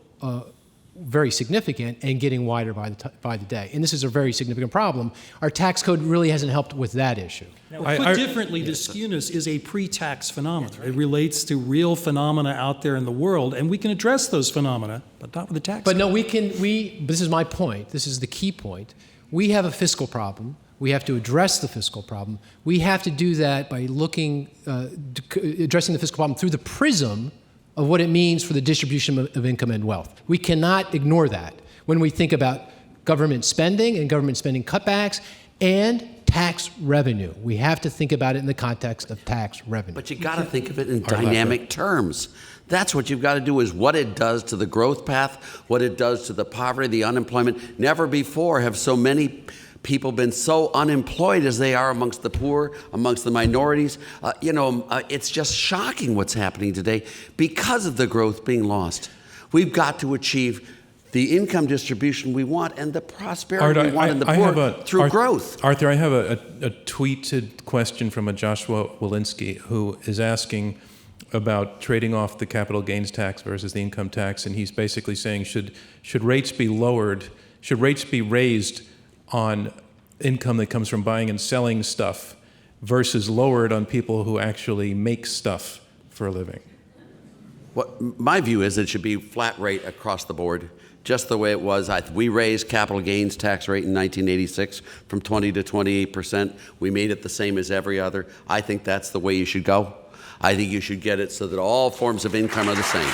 very significant and getting wider by the day. And this is a very significant problem. Our tax code really hasn't helped with that issue. Now, put differently, the skewness is a pre-tax phenomenon. Right. It relates to real phenomena out there in the world, and we can address those phenomena, but not with the tax code. But no, this is my point. This is the key point. We have a fiscal problem. We have to address the fiscal problem. We have to do that by addressing the fiscal problem through the prism of what it means for the distribution of income and wealth. We cannot ignore that when we think about government spending and government spending cutbacks and tax revenue. We have to think about it in the context of tax revenue. But you got to think of it in dynamic terms. That's what you've got to do, is what it does to the growth path, what it does to the poverty, the unemployment. Never before have so many people been so unemployed as they are amongst the poor, amongst the minorities. It's just shocking what's happening today because of the growth being lost. We've got to achieve the income distribution we want and the prosperity we want in the poor through growth. Arthur, I have a tweeted question from a Joshua Walensky who is asking about trading off the capital gains tax versus the income tax, and he's basically saying, should rates be lowered, should rates be raised on income that comes from buying and selling stuff versus lowered on people who actually make stuff for a living? My view is it should be flat rate across the board, just the way it was. We raised capital gains tax rate in 1986 from 20 to 28%. We made it the same as every other. I think that's the way you should go. I think you should get it so that all forms of income are the same.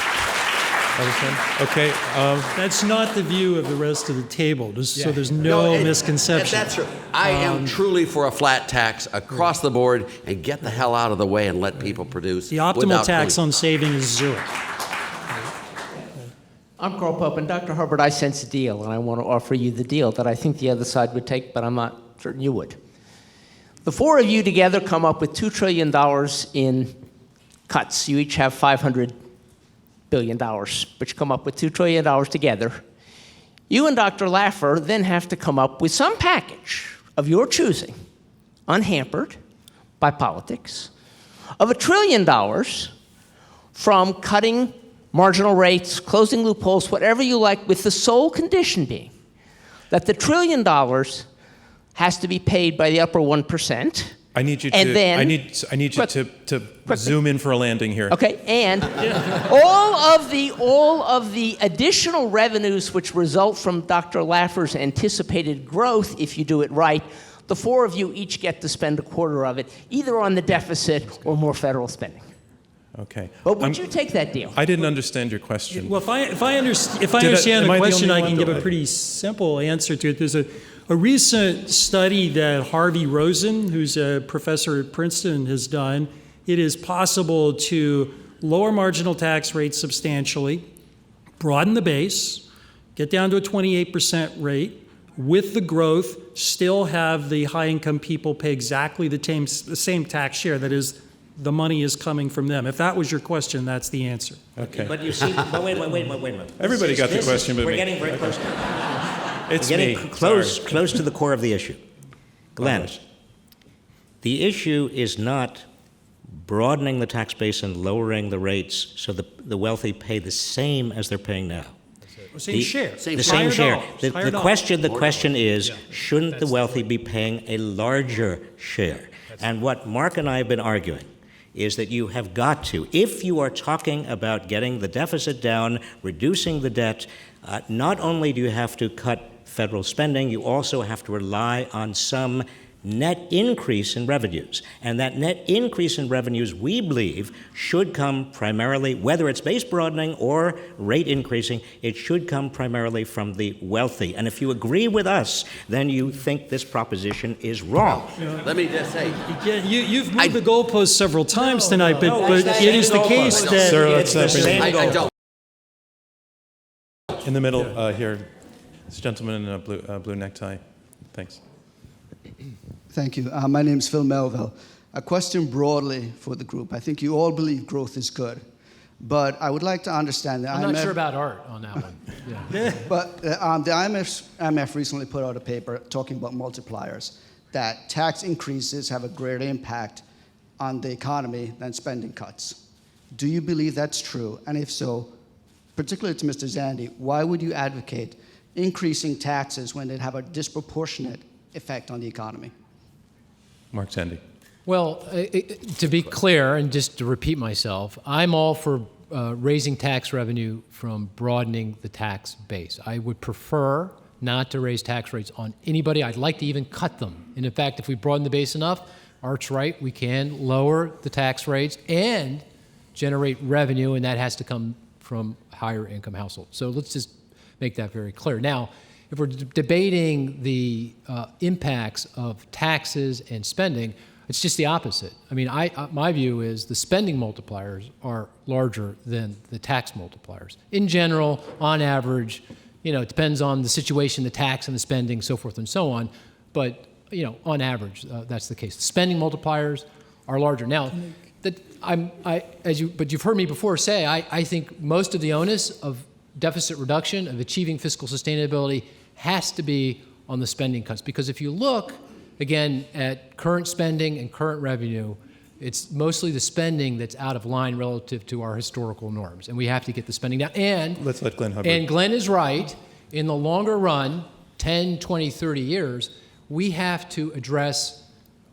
Okay. That's not the view of the rest of the table, so there's no misconception. That's true. I am truly for a flat tax across the board and get the hell out of the way and let people produce. The optimal tax on saving is 0. I'm Carl Pope, and Dr. Hubbard, I sense a deal, and I want to offer you the deal that I think the other side would take, but I'm not certain you would. The four of you together come up with $2 trillion in cuts. You each have $500 billion, but you come up with $2 trillion together. You and Dr. Laffer then have to come up with some package of your choosing, unhampered by politics, of $1 trillion from cutting marginal rates, closing loopholes, whatever you like, with the sole condition being that the $1 trillion has to be paid by the upper 1%. I need you to. And then, I need you to zoom in for a landing here. Okay, and all of the additional revenues which result from Dr. Laffer's anticipated growth, if you do it right, the four of you each get to spend a quarter of it, either on the deficit or more federal spending. Okay. But would you take that deal? I didn't understand your question. Well, if I understand the question, I can give a pretty simple answer to it. There's a recent study that Harvey Rosen, who's a professor at Princeton, has done. It is possible to lower marginal tax rates substantially, broaden the base, get down to a 28% rate, with the growth, still have the high-income people pay exactly the same tax share. That is, the money is coming from them. If that was your question, that's the answer. Okay. But you see, wait a minute. Everybody got the question but me. We're getting very close to it. It's We're getting me. close to the core of the issue. Glenn, the issue is not broadening the tax base and lowering the rates so the wealthy pay the same as they're paying now. Same share. The same share. The question is, shouldn't the wealthy be paying a larger share? And what Mark and I have been arguing is that you have got to, if you are talking about getting the deficit down, reducing the debt, not only do you have to cut federal spending, you also have to rely on some net increase in revenues. And that net increase in revenues, we believe, should come primarily, whether it's base broadening or rate increasing, it should come primarily from the wealthy. And if you agree with us, then you think this proposition is wrong. Let me just say, You've moved the goalpost several times tonight, but it is the case that Sir, It's the same I goal. don't. In the middle here, this gentleman in a blue necktie. Thanks. Thank you. My name is Phil Melville. A question broadly for the group. I think you all believe growth is good, but I would like to understand that I'm not sure about Art on that one. Yeah. But the IMF recently put out a paper talking about multipliers, that tax increases have a greater impact on the economy than spending cuts. Do you believe that's true? And if so, particularly to Mr. Zandi, why would you advocate increasing taxes when they'd have a disproportionate effect on the economy? Mark Zandi. Well, to be clear, and just to repeat myself, I'm all for raising tax revenue from broadening the tax base. I would prefer not to raise tax rates on anybody. I'd like to even cut them. And in fact, if we broaden the base enough, Art's right, we can lower the tax rates and generate revenue, and that has to come from higher income households. So let's just make that very clear. Now, if we're debating the impacts of taxes and spending, it's just the opposite. I mean, my view is the spending multipliers are larger than the tax multipliers. In general, on average, it depends on the situation, the tax and the spending, so forth and so on. But, on average, that's the case. The spending multipliers are larger. Now, but you've heard me before say, I think most of the onus of deficit reduction, of achieving fiscal sustainability, has to be on the spending cuts. Because if you look, again, at current spending and current revenue, it's mostly the spending that's out of line relative to our historical norms. And we have to get the spending down. And Let's let Glenn Hubbard. And Glenn is right. In the longer run, 10, 20, 30 years, we have to address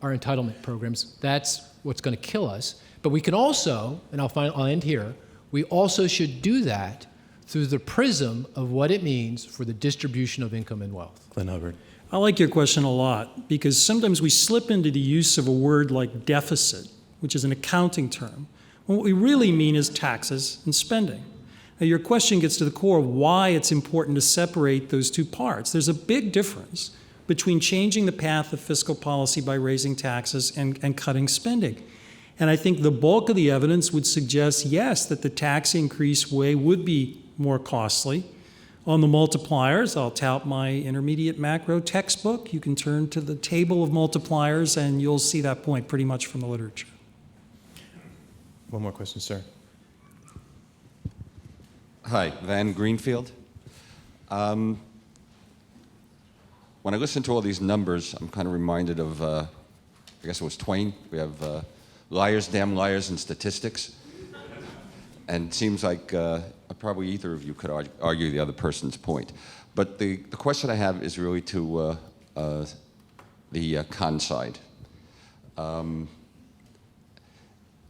our entitlement programs. That's what's going to kill us. But we can also, and I'll end here, we also should do that through the prism of what it means for the distribution of income and wealth. Glenn Hubbard. I like your question a lot because sometimes we slip into the use of a word like deficit, which is an accounting term. What we really mean is taxes and spending. Now, your question gets to the core of why it's important to separate those two parts. There's a big difference between changing the path of fiscal policy by raising taxes and cutting spending. And I think the bulk of the evidence would suggest, yes, that the tax increase way would be more costly. On the multipliers, I'll tout my intermediate macro textbook. You can turn to the table of multipliers and you'll see that point pretty much from the literature. One more question, sir. Hi, Van Greenfield. When I listen to all these numbers, I'm kind of reminded of, I guess it was Twain. We have liars, damn liars, and statistics. And it seems like probably either of you could argue the other person's point. But the question I have is really to the con side. And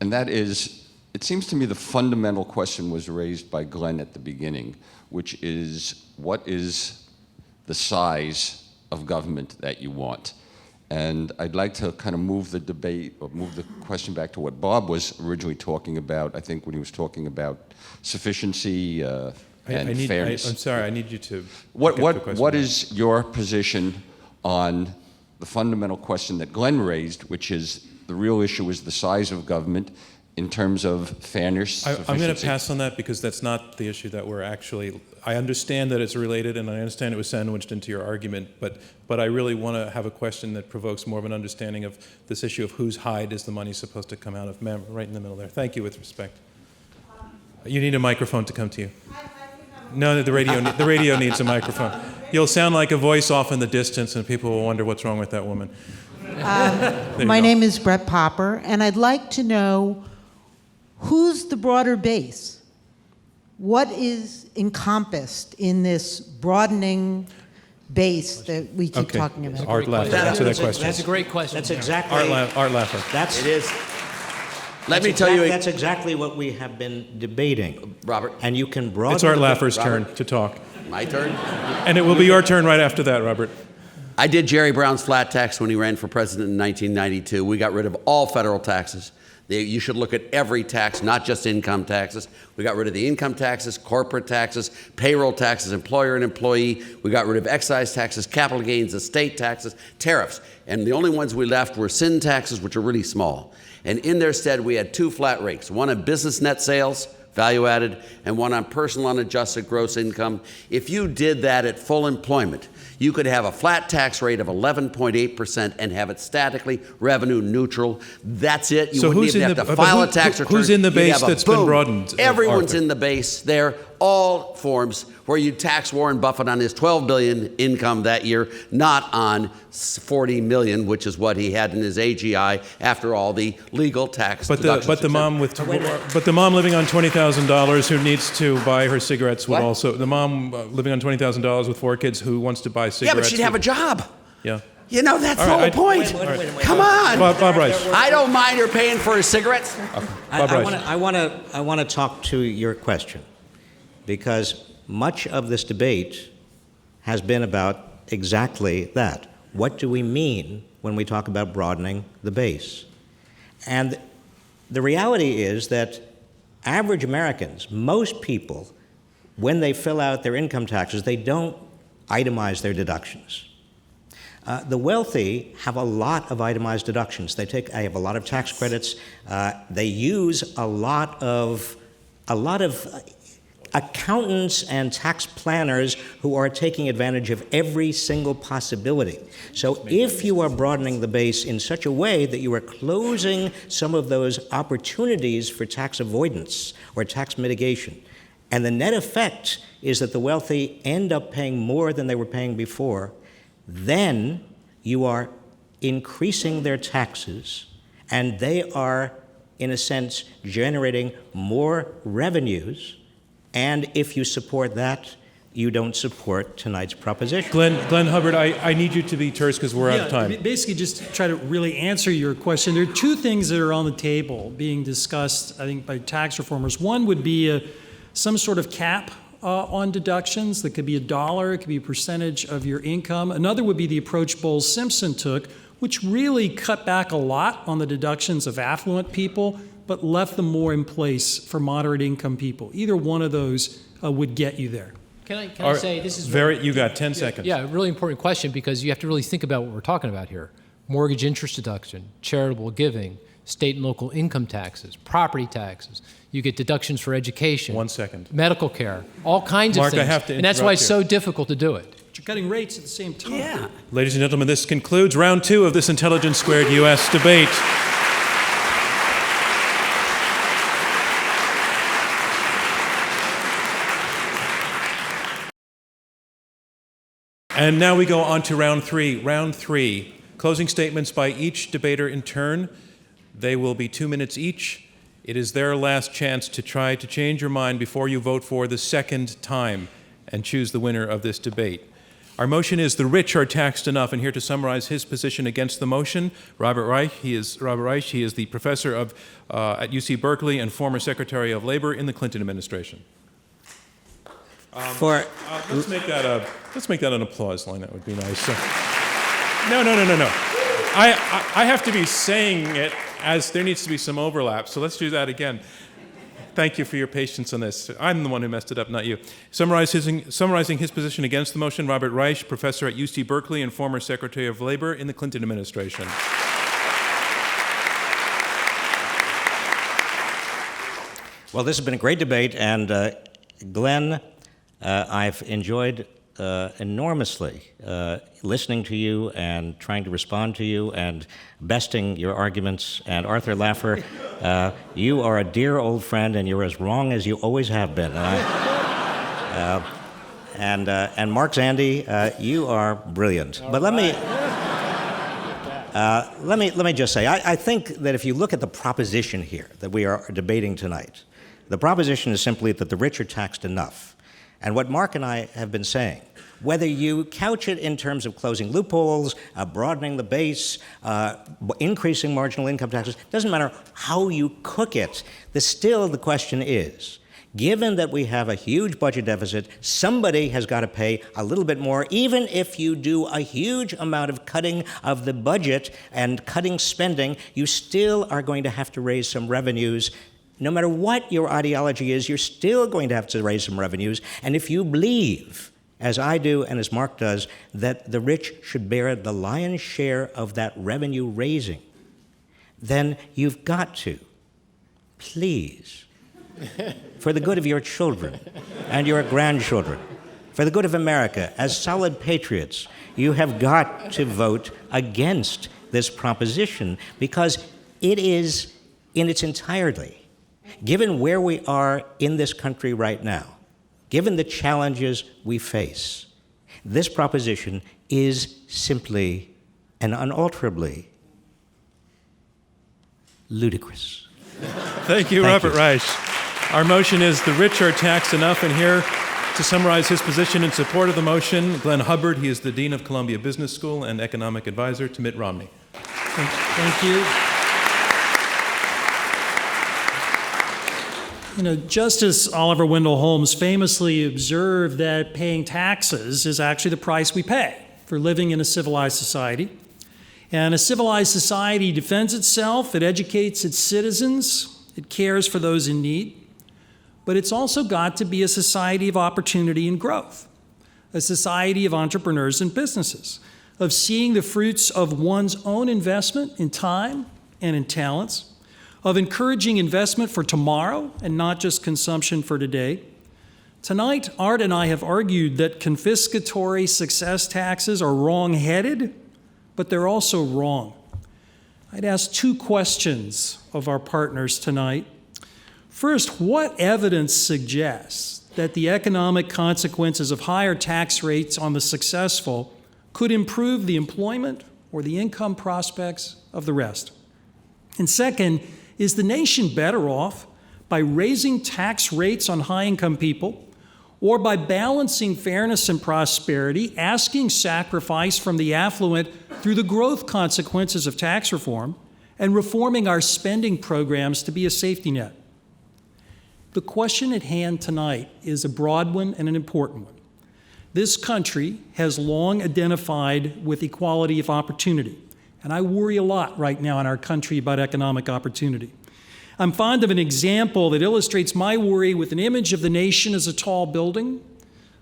that is, it seems to me the fundamental question was raised by Glenn at the beginning, which is, what is the size of government that you want? And I'd like to kind of move the debate, or move the question back to what Bob was originally talking about, I think when he was talking about sufficiency and fairness. I'm sorry, I need you to What is your position on the fundamental question that Glenn raised, which is the real issue is the size of government in terms of fairness, I'm going to pass on that because that's not the issue that we're actually, I understand that it's related and I understand it was sandwiched into your argument, but I really want to have a question that provokes more of an understanding of this issue of whose hide is the money supposed to come out of. Ma'am, right in the middle there. Thank you, with respect. You need a microphone to come to you. No, the radio needs a microphone. You'll sound like a voice off in the distance and people will wonder what's wrong with that woman. My name is Brett Popper, and I'd like to know who's the broader base? What is encompassed in this broadening base that we keep talking about? Art Laffer, answer that question. That's a great question. That's exactly Art Laffer. It is. Let me tell you. That's exactly what we have been debating, Robert. And you can broaden. It's Art Laffer's turn to talk. My turn? And it will be your turn right after that, Robert. I did Jerry Brown's flat tax when he ran for president in 1992. We got rid of all federal taxes. You should look at every tax, not just income taxes. We got rid of the income taxes, corporate taxes, payroll taxes, employer and employee. We got rid of excise taxes, capital gains, estate taxes, tariffs. And the only ones we left were sin taxes, which are really small. And in their stead, we had 2 flat rates, one on business net sales, value added, and one on personal unadjusted gross income. If you did that at full employment, you could have a flat tax rate of 11.8% and have it statically revenue neutral. That's it. You wouldn't even have to file a tax return. Who's in the You'd base have a that's been boom. broadened? Everyone's Arthur? in the base there. All forms where you tax Warren Buffett on his $12 billion income that year, not on $40 million, which is what he had in his AGI after all the legal tax deductions. But the mom living on $20,000 who needs to buy her cigarettes would also. The mom living on $20,000 with 4 kids who wants to buy cigarettes. Yeah, but she'd have a job. Yeah. You know, that's the whole point. Come on. Bob Reich. I don't mind her paying for her cigarettes. I want to talk to your question, because much of this debate has been about exactly that. What do we mean when we talk about broadening the base? And the reality is that average Americans, most people, when they fill out their income taxes, they don't itemize their deductions. The wealthy have a lot of itemized deductions. I have a lot of tax credits. They use a lot of accountants and tax planners who are taking advantage of every single possibility. So if you are broadening the base in such a way that you are closing some of those opportunities for tax avoidance or tax mitigation, and the net effect is that the wealthy end up paying more than they were paying before, then you are increasing their taxes, and they are, in a sense, generating more revenues. And if you support that, you don't support tonight's proposition. Glenn Hubbard, I need you to be terse because we're out of time. Basically, just to try to really answer your question, there are 2 things that are on the table being discussed, I think, by tax reformers. One would be some sort of cap on deductions. That could be $1, it could be a percentage of your income. Another would be the approach Bowles-Simpson took, which really cut back a lot on the deductions of affluent people, but left them more in place for moderate income people. Either one of those would get you there. Can I say this is you got 10 seconds. Yeah, a really important question, because you have to really think about what we're talking about here. Mortgage interest deduction, charitable giving, state and local income taxes, property taxes. You get deductions for education. 1 second. Medical care, all kinds of Mark, things. I have to and that's why it's interrupt so difficult to do it. But you're cutting rates at the same time. Yeah. Ladies and gentlemen, this concludes round 2 of this Intelligence Squared U.S. debate. And now we go on to round 3. Round 3, closing statements by each debater in turn. They will be 2 minutes each. It is their last chance to try to change your mind before you vote for the second time and choose the winner of this debate. Our motion is the rich are taxed enough, and here to summarize his position against the motion, Robert Reich. He is the professor at UC Berkeley and former Secretary of Labor in the Clinton administration. Let's make that an applause line. That would be nice. No. I have to be saying it as there needs to be some overlap. So let's do that again. Thank you for your patience on this. I'm the one who messed it up, not you. Summarizing his position against the motion, Robert Reich, professor at UC Berkeley and former Secretary of Labor in the Clinton administration. Well, this has been a great debate, and Glenn, I've enjoyed enormously listening to you and trying to respond to you and besting your arguments. And Arthur Laffer, you are a dear old friend, and you're as wrong as you always have been. And Mark Zandi, you are brilliant. But let me just say, I think that if you look at the proposition here that we are debating tonight, the proposition is simply that the rich are taxed enough. And what Mark and I have been saying, whether you couch it in terms of closing loopholes, broadening the base, increasing marginal income taxes, doesn't matter how you cook it, still the question is, Given that we have a huge budget deficit, somebody has got to pay a little bit more. Even if you do a huge amount of cutting of the budget and cutting spending, you still are going to have to raise some revenues. No matter what your ideology is, you're still going to have to raise some revenues. And if you believe, as I do and as Mark does, that the rich should bear the lion's share of that revenue raising, then you've got to, please, for the good of your children and your grandchildren, for the good of America, as solid patriots, you have got to vote against this proposition, because it is, in its entirety, given where we are in this country right now, given the challenges we face, this proposition is simply and unalterably ludicrous. Thank you, Robert Reich. Our motion is the rich are taxed enough, and here to summarize his position in support of the motion, Glenn Hubbard. He is the Dean of Columbia Business School and economic advisor to Mitt Romney. Thank you. You know, Justice Oliver Wendell Holmes famously observed that paying taxes is actually the price we pay for living in a civilized society. And a civilized society defends itself, it educates its citizens, it cares for those in need. But it's also got to be a society of opportunity and growth, a society of entrepreneurs and businesses, of seeing the fruits of one's own investment in time and in talents, of encouraging investment for tomorrow and not just consumption for today. Tonight, Art and I have argued that confiscatory success taxes are wrong-headed, but they're also wrong. I'd ask two questions of our partners tonight. First, what evidence suggests that the economic consequences of higher tax rates on the successful could improve the employment or the income prospects of the rest? And second, is the nation better off by raising tax rates on high-income people, or by balancing fairness and prosperity, asking sacrifice from the affluent through the growth consequences of tax reform, and reforming our spending programs to be a safety net? The question at hand tonight is a broad one and an important one. This country has long identified with equality of opportunity, and I worry a lot right now in our country about economic opportunity. I'm fond of an example that illustrates my worry with an image of the nation as a tall building,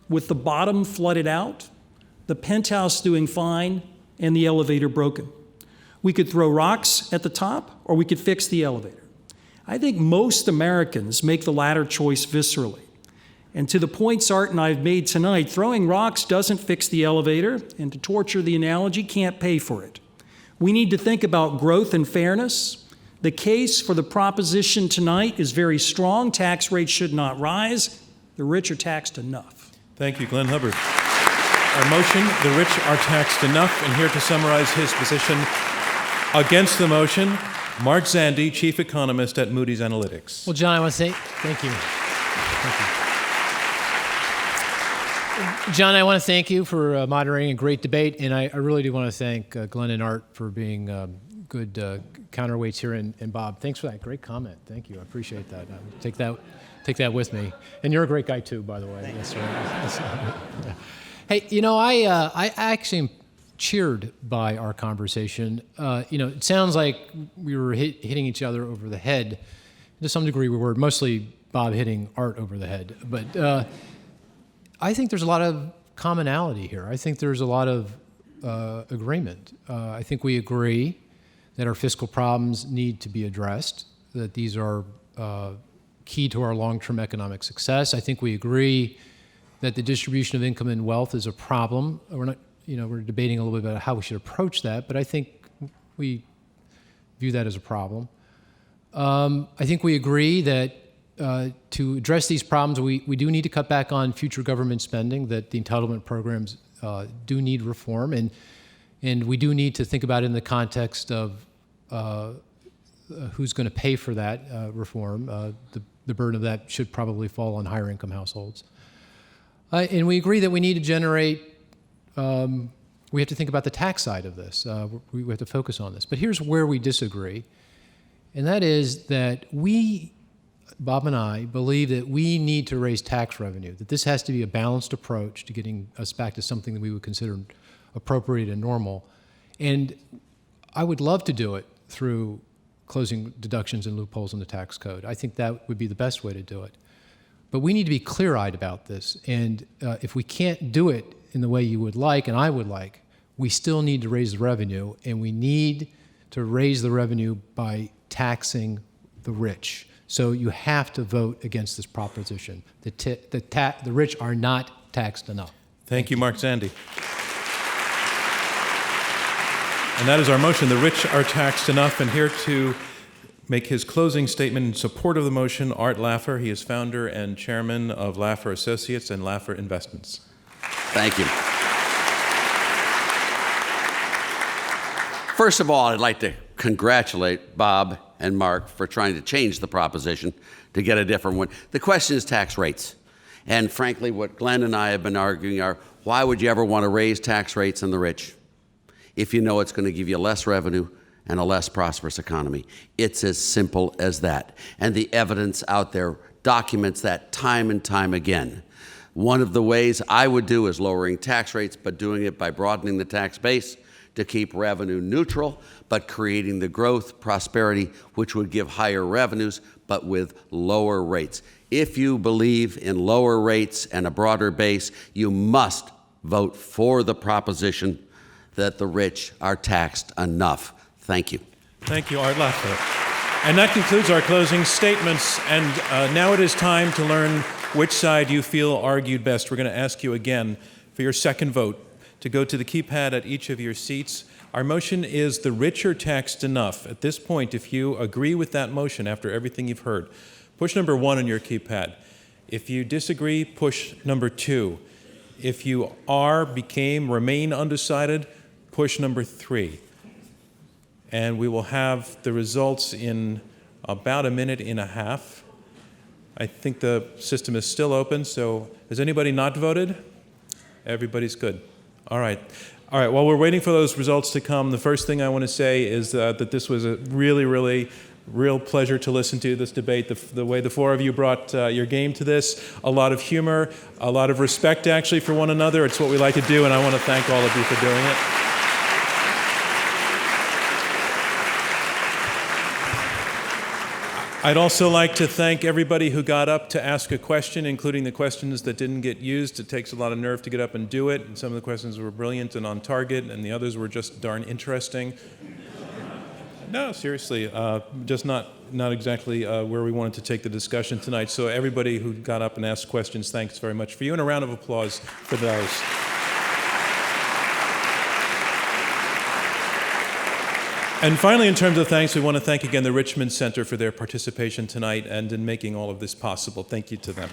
with the bottom flooded out, the penthouse doing fine, and the elevator broken. We could throw rocks at the top, or we could fix the elevator. I think most Americans make the latter choice viscerally. And to the points Art and I have made tonight, throwing rocks doesn't fix the elevator, and to torture the analogy, can't pay for it. We need to think about growth and fairness. The case for the proposition tonight is very strong. Tax rates should not rise. The rich are taxed enough. Thank you, Glenn Hubbard. Our motion, the rich are taxed enough, and here to summarize his position against the motion, Mark Zandi, Chief Economist at Moody's Analytics. Well, John, I want to say thank you. John, I want to thank you for moderating a great debate, and I really do want to thank Glenn and Art for being good counterweights here, and Bob, thanks for that great comment. Thank you, I appreciate that. Take that with me. And you're a great guy too, by the way. That's right. Hey, you know, I actually am cheered by our conversation. You know, it sounds like we were hitting each other over the head. To some degree, we were, mostly Bob hitting Art over the head. But I think there's a lot of commonality here. I think there's a lot of agreement. I think we agree that our fiscal problems need to be addressed, that these are key to our long-term economic success. I think we agree that the distribution of income and wealth is a problem. We're debating a little bit about how we should approach that, but I think we view that as a problem. I think we agree that to address these problems, we do need to cut back on future government spending, that the entitlement programs do need reform, and we do need to think about it in the context of who's going to pay for that reform. The burden of that should probably fall on higher income households. And we agree that we need to generate, we have to think about the tax side of this. We have to focus on this. But here's where we disagree, and that is that we Bob and I believe that we need to raise tax revenue, that this has to be a balanced approach to getting us back to something that we would consider appropriate and normal. And I would love to do it through closing deductions and loopholes in the tax code. I think that would be the best way to do it. But we need to be clear-eyed about this. And if we can't do it in the way you would like and I would like, we still need to raise the revenue, and we need to raise the revenue by taxing the rich. So you have to vote against this proposition. The rich are not taxed enough. Thank you, Mark Zandi. And that is our motion. The rich are taxed enough. And here to make his closing statement in support of the motion, Art Laffer. He is founder and chairman of Laffer Associates and Laffer Investments. Thank you. First of all, I'd like to congratulate Bob and Mark for trying to change the proposition to get a different one. The question is tax rates. And frankly, what Glenn and I have been arguing are, why would you ever want to raise tax rates on the rich if you know it's going to give you less revenue and a less prosperous economy? It's as simple as that. And the evidence out there documents that time and time again. One of the ways I would do is lowering tax rates, but doing it by broadening the tax base to keep revenue neutral, but creating the growth, prosperity, which would give higher revenues, but with lower rates. If you believe in lower rates and a broader base, you must vote for the proposition that the rich are taxed enough. Thank you. Thank you, Art Laffer. And that concludes our closing statements. And now it is time to learn which side you feel argued best. We're going to ask you again for your second vote to go to the keypad at each of your seats. Our motion is the rich are taxed enough. At this point, if you agree with that motion after everything you've heard, push number 1 on your keypad. If you disagree, push number 2. If you remain undecided, push number 3. And we will have the results in about a minute and a half. I think the system is still open, so has anybody not voted? Everybody's good. All right. While we're waiting for those results to come, the first thing I want to say is that this was a real pleasure to listen to this debate. The way the four of you brought your game to this, a lot of humor, a lot of respect actually for one another. It's what we like to do, and I want to thank all of you for doing it. I'd also like to thank everybody who got up to ask a question, including the questions that didn't get used. It takes a lot of nerve to get up and do it. And some of the questions were brilliant and on target, and the others were just darn interesting. No, seriously, just not exactly where we wanted to take the discussion tonight. So everybody who got up and asked questions, thanks very much for you, and a round of applause for those. And finally, in terms of thanks, we want to thank again the Richmond Center for their participation tonight and in making all of this possible. Thank you to them.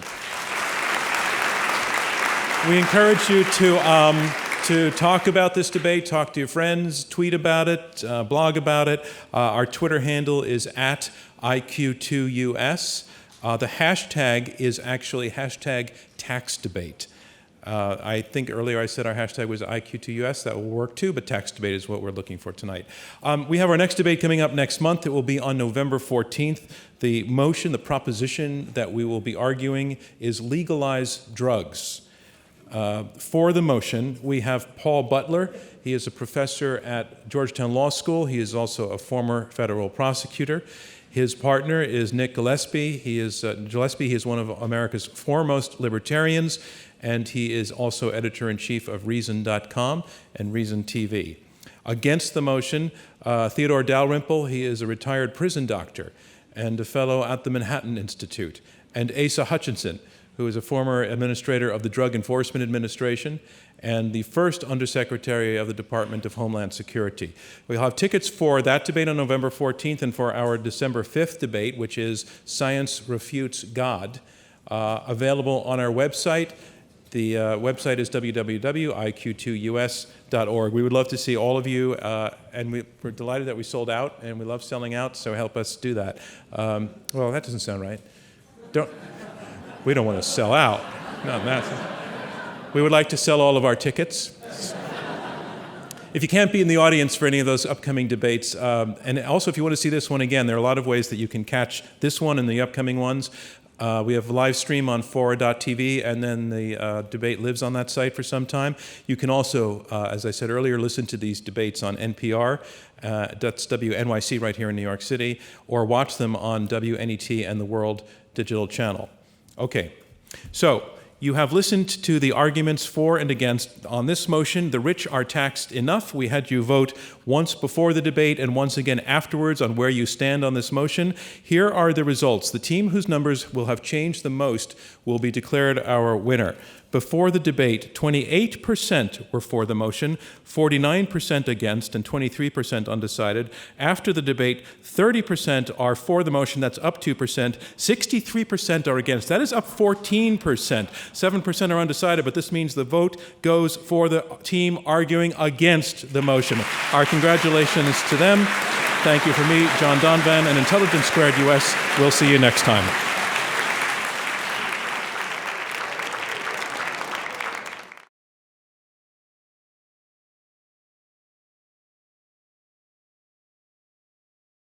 We encourage you to talk about this debate, talk to your friends, tweet about it, blog about it. Our Twitter handle is @IQ2US. The hashtag is actually #TaxDebate. I think earlier I said our hashtag was IQ2US. That will work too, but tax debate is what we're looking for tonight. We have our next debate coming up next month. It will be on November 14th. The motion, the proposition that we will be arguing is legalize drugs. For the motion, we have Paul Butler. He is a professor at Georgetown Law School. He is also a former federal prosecutor. His partner is Nick Gillespie. He is one of America's foremost libertarians, and he is also editor-in-chief of Reason.com and Reason TV. Against the motion, Theodore Dalrymple. He is a retired prison doctor and a fellow at the Manhattan Institute, and Asa Hutchinson, who is a former administrator of the Drug Enforcement Administration and the first Undersecretary of the Department of Homeland Security. We'll have tickets for that debate on November 14th and for our December 5th debate, which is Science Refutes God, available on our website. The website is www.iq2us.org. We would love to see all of you, and we're delighted that we sold out, and we love selling out, so help us do that. Well, that doesn't sound right. We don't want to sell out. No, we would like to sell all of our tickets. If you can't be in the audience for any of those upcoming debates, and also if you want to see this one again, there are a lot of ways that you can catch this one and the upcoming ones. We have a live stream on FORA.tv, and then the debate lives on that site for some time. You can also, as I said earlier, listen to these debates on NPR, that's WNYC right here in New York City, or watch them on WNET and the World Digital Channel. Okay, so you have listened to the arguments for and against on this motion. The rich are taxed enough. We had you vote once before the debate and once again afterwards on where you stand on this motion. Here are the results. The team whose numbers will have changed the most will be declared our winner. Before the debate, 28% were for the motion, 49% against, and 23% undecided. After the debate, 30% are for the motion, that's up 2%. 63% are against, that is up 14%. 7% are undecided, but this means the vote goes for the team arguing against the motion. Our congratulations to them. Thank you from me, John Donvan, and Intelligence Squared U.S. We'll see you next time.